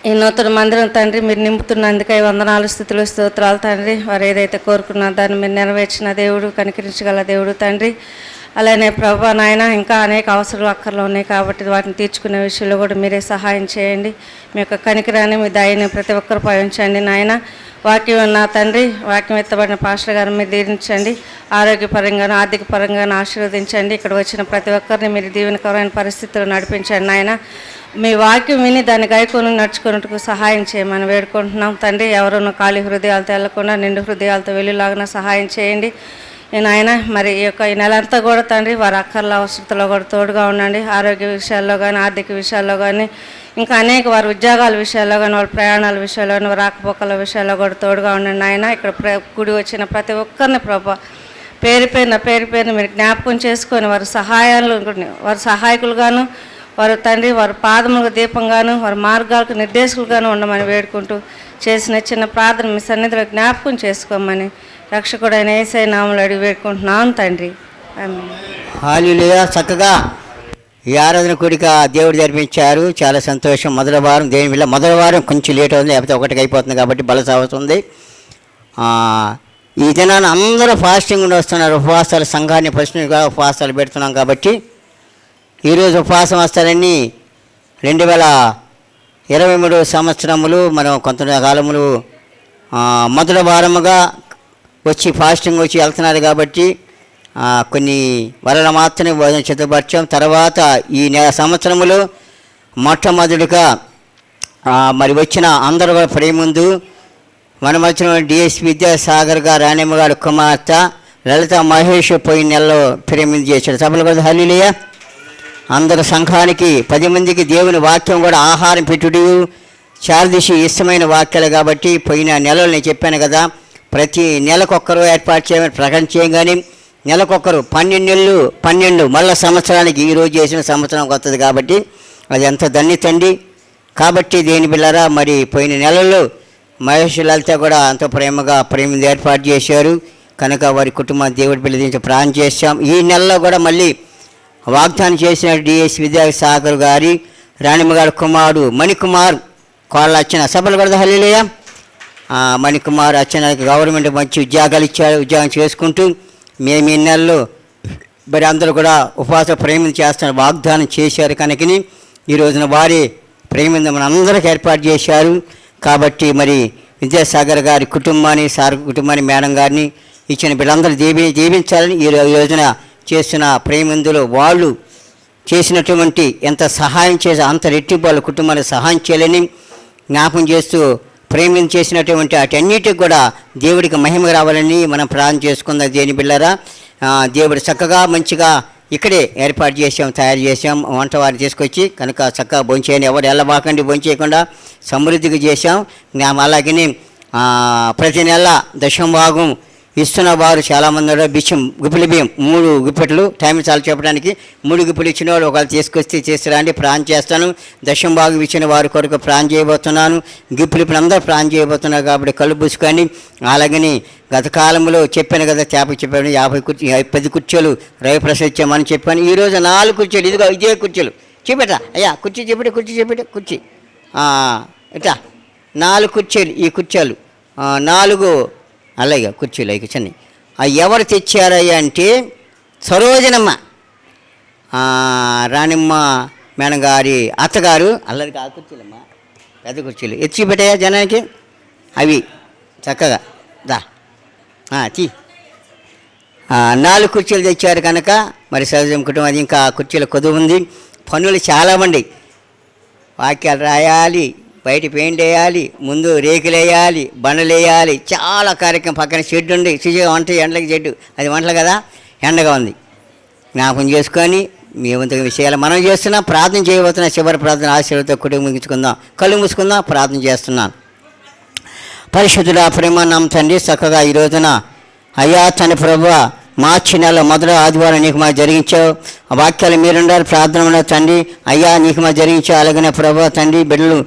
[SPEAKER 1] ఈ నూతన మందిరం తండ్రి మీరు నింపుతున్నందుకై వందనాలు స్థుతులు స్తోత్రాలు తండ్రి. వారు ఏదైతే కోరుకున్నారో దాన్ని మీరు నెరవేర్చిన దేవుడు, కనికరించగల దేవుడు తండ్రి. అలానే ప్రభా నాయన ఇంకా అనేక అవసరాలు అక్కర్లు ఉన్నాయి కాబట్టి వాటిని తీర్చుకునే విషయంలో కూడా మీరే సహాయం చేయండి. మీ యొక్క కనికరాన్ని, మీ దయని ప్రతి ఒక్కరు పాటించండి నాయన. వాక్యం నా తండ్రి, వాక్యం ఎత్తబడిన పాస్టర్ గారు మీరు దీవించండి. ఆరోగ్యపరంగాను ఆర్థిక పరంగాను ఆశీర్వదించండి. ఇక్కడ వచ్చిన ప్రతి ఒక్కరిని మీరు దీవెనకరమైన పరిస్థితుల్లో నడిపించండి నాయన. మీ వాక్యం విని దాన్ని గైకొని నడుచుకున్నట్టుకు సహాయం చేయమని వేడుకుంటున్నాం తండ్రి. ఎవరున్న ఖాళీ హృదయాలతో వెళ్లకుండా నిండు హృదయాలతో వెళ్ళేలాగా సహాయం చేయండి నాయన. మరి ఈ నెల అంతా కూడా తండ్రి వారి అక్కర్ల అవసరతలో కూడా తోడుగా ఉండండి. ఆరోగ్య విషయాల్లో కానీ, ఆర్థిక విషయాల్లో కానీ, ఇంకా అనేక వారి ఉద్యోగాల విషయాల్లో కానీ, వాళ్ళ ప్రయాణాల విషయాల్లో కానీ, రాకపోకల విషయాల్లో కూడా తోడుగా ఉండండి నాయన. ఇక్కడ కూడి వచ్చిన ప్రతి ఒక్కరిని ప్రభా పేరు పేరున మీరు జ్ఞాపకం చేసుకొని వారి సహాయకులుగాను, వారు తండ్రి వారి పాదములకు దీపంగాను, వారి మార్గాలకు నిర్దేశకులుగాను ఉండమని వేడుకుంటూ చేసిన చిన్న ప్రార్థన మీ సన్నిధిలో జ్ఞాపకం చేసుకోమని రక్షకుడైన యేసయ్య నామములో అడిగి వేడుకుంటున్నాను తండ్రి. ఆమేన్.
[SPEAKER 2] హల్లెలూయా. చక్కగా ఈ ఆరాధన కూడిక దేవుడు జరిపించారు. చాలా సంతోషం. మొదటి వారం దేని వల్ల మొదటి వారం కొంచెం లేట్ అవుతుంది, లేకపోతే ఒకటికి అయిపోతుంది కాబట్టి బలస అవుతుంది. ఈ దినాన్ని అందరూ ఫాస్టింగ్ ఉండి వస్తున్నారు. ఉపవాసాలు సంఘాన్ని ప్రశ్నగా ఉపవాసాలు పెడుతున్నాం కాబట్టి ఈరోజు ఉపవాసం వస్తారని 2023 సంవత్సరములు మనం కొంతకాలములు మొదటి వారముగా వచ్చి ఫాస్టింగ్ వచ్చి వెళ్తున్నారు కాబట్టి కొన్ని వరల మాత్రమే భోజనం సిద్ధపరిచాం. తర్వాత ఈ సంవత్సరములో మొట్టమొదటిగా మరి వచ్చిన అందరూ కూడా పడే ముందు మన మధ్యన డిఎస్పి విద్యాసాగర్ గారు, రాణిమ్మ గారు కుమార్తె లలిత మహేష్ పోయిన నెలలో ప్రేమింది చేశాడు. సభలు కూడా హల్లెలూయా. అందరు సంఘానికి 10 మందికి దేవుని వాక్యం కూడా ఆహారం పెట్టుడు చార్దిశి ఇష్టమైన వాక్యాలు కాబట్టి పోయిన నెలలో నేను చెప్పాను కదా, ప్రతి నెలకొక్కరు ఏర్పాటు చేయమని ప్రకటన చేయగానే నెలకొక్కరు 12 నెలలు 12 మళ్ళీ సంవత్సరానికి ఈరోజు చేసిన సంవత్సరం వస్తుంది కాబట్టి అది ఎంత ధన్యతండి. కాబట్టి దేని బిళ్ళరా మరి పోయిన నెలల్లో మహేష్ లలిత కూడా అంత ప్రేమది ఏర్పాటు చేశారు కనుక వారి కుటుంబాన్ని దేవుడి బిడ్డ నుంచి ప్రార్థన చేశాం. ఈ నెలలో కూడా మళ్ళీ వాగ్దానం చేసిన డిఎస్ విద్యాసాగర్ గారి రాణిమ్మ గారి కుమారుడు మణికుమార్ కోళ్ళ అర్చన. సభలు కూడా హల్లెలూయా. మణికుమార్ అర్చనకి గవర్నమెంట్ మంచి ఉద్యోగాలు ఇచ్చారు. ఉద్యోగం చేసుకుంటూ మేము ఈ నెలలో మరి అందరూ కూడా ఉపవాస ప్రేమను చేస్తున్న వాగ్దానం చేశారు కనుకని ఈ రోజున వారి ప్రేమను మన అందరికి ఏర్పాటు చేశారు. కాబట్టి మరి విద్యాసాగర్ గారి కుటుంబాన్ని, సార్ కుటుంబాన్ని, మేడం గారిని ఇచ్చిన బిడ్డలందరూ దీవించాలని ఈ రోజున చేసిన ప్రేమందులో వాళ్ళు చేసినటువంటి ఎంత సహాయం చేసి అంత రెట్టింపు వాళ్ళ కుటుంబానికి సహాయం చేయాలని జ్ఞాపం చేస్తూ ప్రేమం చేసినటువంటి అటన్నిటికి కూడా దేవుడికి మహిమ రావాలని మనం ప్రార్థన చేసుకుందాం. దేని బిళ్ళరా దేవుడు చక్కగా మంచిగా ఇక్కడే ఏర్పాటు చేసాం, తయారు చేసాం. వంట వారిని తీసుకొచ్చి కనుక చక్కగా భోంచేయని ఎవరు ఎల్లబాకండి భోంచేయకుండా సమృద్ధిగా చేసాం. అలాగని ప్రతి నెల దశమ భాగం ఇస్తున్న వారు చాలామంది బియ్యం బియ్యం 3 గుప్పెట్లు టైం చాలా చెప్పడానికి 3 గుప్పెలు ఇచ్చిన వాడు ఒకళ్ళు తీసుకొస్తే చేస్తారండి. ప్రాణం చేస్తాను. దశమ భాగం ఇచ్చిన వారి కొరకు ప్రాణం చేయబోతున్నాను. గుప్పెలు అందరూ ప్రాణం చేయబోతున్నారు కాబట్టి కళ్ళు పూసుకొని అలాగని గత కాలంలో చెప్పాను కదా, చెప్పాను 10 కుర్చీలు రవిప్రసాద్ ఇచ్చామని చెప్పాను. ఈరోజు 4 కుర్చీలు, ఇదిగో ఇదే కుర్చీలు చెప్పేట అయ్యా కుర్చీ చెప్పేట కుర్చీ ఇట్లా 4 కుర్చీలు. ఈ కుర్చీలు 4 అలాగే కుర్చీలు అవి చిన్న ఎవరు తెచ్చారయ్యా అంటే సరోజనమ్మ రాణిమ్మ మేడం గారి అత్తగారు. అల్లరికి ఆ కుర్చీలమ్మ పెద్ద కుర్చీలు ఎత్తి పెట్టాయా జనానికి అవి చక్కగా దా 4 కుర్చీలు తెచ్చారు కనుక మరి సరోజం కుటుంబం అది ఇంకా కుర్చీల కొద్దు ఉంది. పనులు చాలామంది వాక్యాలు రాయాలి, బయట పెయింట్ వేయాలి, ముందు రేకులు వేయాలి, బండలు వేయాలి, చాలా కార్యక్రమం. పక్కన షెడ్ ఉంది, శుచిగా వంట ఎండలకి షెడ్డు, అది వంటలు కదా, ఎండగా ఉంది. జ్ఞాపకం చేసుకొని మేమంతగా విషయాలు మనం చేస్తున్నాం. ప్రార్థన చేయబోతున్నా. చివరి ప్రార్థన ఆశీర్వాదంతో కుటుంబం ముగించుకుందాం. కళ్ళు మూసుకుందాం. ప్రార్థన చేస్తున్నాను. పరిశుద్ధుడా, ప్రేమ తండ్రి, చక్కగా ఈ రోజున అయ్యా తండ్రి ప్రభువా, మార్చి నెల మొదటి ఆదివారం నీకు మా జరిగించావు. ఆ వాక్యాలు మీరుండాలి. ప్రార్థన తండ్రి అయ్యా నీకు మా జరిగించావు. అలాగనే ప్రభువా తండ్రి, బిడ్డలు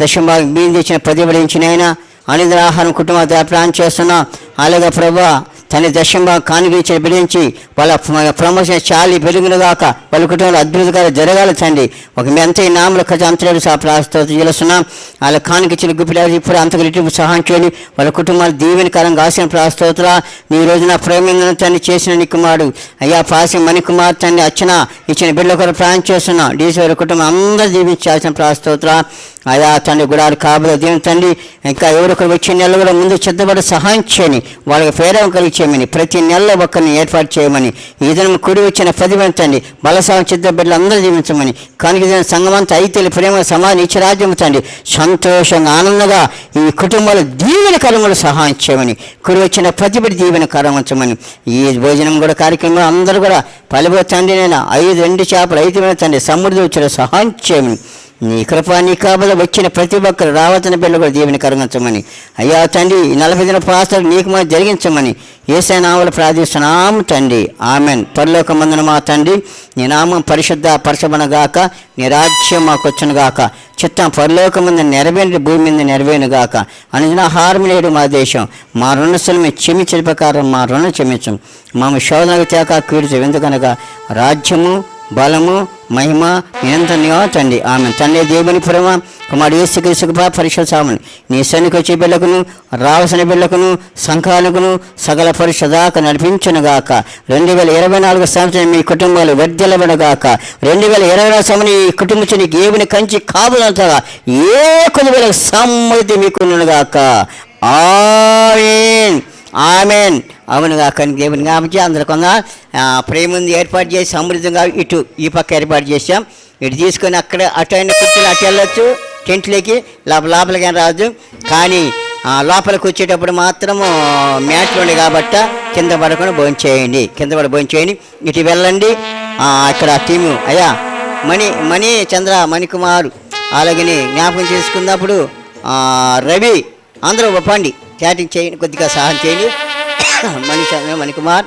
[SPEAKER 2] దశంభాగం బియ్యం తెచ్చిన ప్రతిఫలించిన అయినా అనింద్ర ఆహారం కుటుంబ ప్లాన్ చేస్తున్నాం. అలాగే ప్రభువా తన దశంభాగం కానుగించి బిడించి వాళ్ళ ప్రమోషన్ చాలి పెరుగునుగాక, వాళ్ళ కుటుంబంలో అద్భుతకాలు జరగాలి తండ్రి. ఒక మెంత ఈ నామలు ఖర్చు అంతలేదు ప్రాస్తో చేస్తున్నాం. వాళ్ళ కానుకిచ్చిన గుప్పిలేదు ఇప్పుడు అంతకు రెట్టింపు సహాయం చేయండి. వాళ్ళ కుటుంబాలు దీవెనకరంగా ఆసిన ప్రాస్తోతులా ఈ రోజున ప్రేమ తండ్రి చేసిన నీ కుమారుడు అయ్యా పాసి మణికుమార్ తండ్రి అర్చన ఇచ్చిన బిడ్డల కొరకు ప్రాణం చేస్తున్నాం. డీసీ వారి కుటుంబం అందరూ దీవించాల్సిన ప్రాస్తోతులా అయా తండ్రి గుడాలు కాబోలు దేవుని తండ్రి. ఇంకా ఎవరొకరు వచ్చే నెలలో కూడా ముందు సిద్ధపడి సహాయం చేయని, వాళ్ళకి ప్రేరణ కలిగి చేయమని, ప్రతి నెలలో ఒక్కరిని ఏర్పాటు చేయమని, ఈ దినం కుడి వచ్చిన ప్రతిభంతండి బలసాయం సిద్ధ బిడ్డలు అందరూ జీవించమని, కనుక సంఘమంతా ఐతేలి ప్రేమ సమాధి నిత్యరాజ్యం తండ్రి సంతోషంగా ఆనందంగా ఈ కుటుంబాలు దీవెన కరములు సహాయం చేయమని, కుడి వచ్చిన ప్రతి బిడ్డ దీవెన కరమించమని, ఈ భోజనం కూడా కార్యక్రమంలో అందరూ కూడా పలిబో తండ్రి నేను 2 చేపలు 5 తండ్రి సమృద్ధి వచ్చిన సహాయం చేయమని, నీ కృప నీ కాబోలు వచ్చిన ప్రతి ఒక్కరు రావచ్చిన బిడ్డ కూడా దీవెని కరగించమని, అయ్యా తండ్రి 40 దిన పాసలు నీకు మా జరిగించమని యేసయ్య నామములో ప్రార్థిస్తున్నాము తండ్రి. ఆమెన్. పరలోకమందున మా తండ్రి, నీ నామం పరిశుద్ధ పరచబడగాక, నీ రాజ్యం మాకు వచ్చునుగాక, చిత్తం పరలోకమందు నెరవేరు భూమి మీద నెరవేరుగాక. అనుదినాహారం నేడు మా దేశం, మా రుణస్తులు మేము క్షమించిన ప్రకారం మా రుణం క్షమించం, మాము శోధనకు తేక కీడుచు, ఎందుకనగా రాజ్యము బలము మహిమ నిరంతరో తండ్రి. ఆమె తండ్రి దేవుని ప్రేమ కుమారుడు యేసుక్రీస్తు కృప పరిశుద్ధ సామని నీ సన్నిధికి వచ్చే బిడ్డకును రావలసిన బిడ్డకును సంఘాలకును సకల పరిశుద్ధాక నడిపించునుగాక. 2024 సంవత్సరం మీ కుటుంబాలు వర్ధిల్లబడగాక. 2024 సంవత్సరం ఈ కుటుంబం నీకు ఏమిని కంచి కాపులంతగా ఏ కొన్ని వేలకు సమ్మతి మీకునుగాక. ఆమేన్ ఆమెన్. అవునుగా కానీ దేవుని కాబట్టి అందరు కొంత ప్రేమ ఉంది ఏర్పాటు చేసి సమృద్ధంగా ఇటు ఈ పక్క ఏర్పాటు చేసాం. ఇటు తీసుకొని అక్కడ అటు అయిన కుర్చీలు అటు వెళ్ళొచ్చు టెంట్లోకి, లోపలికి రాదు. కానీ లోపలికి వచ్చేటప్పుడు మాత్రము మ్యాట్లు ఉండే కాబట్టి కింద పడకుండా భోంచేయండి, కింద పడి భోంచేయండి. ఇటు వెళ్ళండి. ఇక్కడ టీము అయ్యా మణి చంద్ర మణికుమారు అలాగని జ్ఞాపకం చేసుకున్నప్పుడు రవి అందరూ ఒప్పండి క్యాటింగ్ చేయండి, కొద్దిగా సహాయం చేయండి. మణికుమార్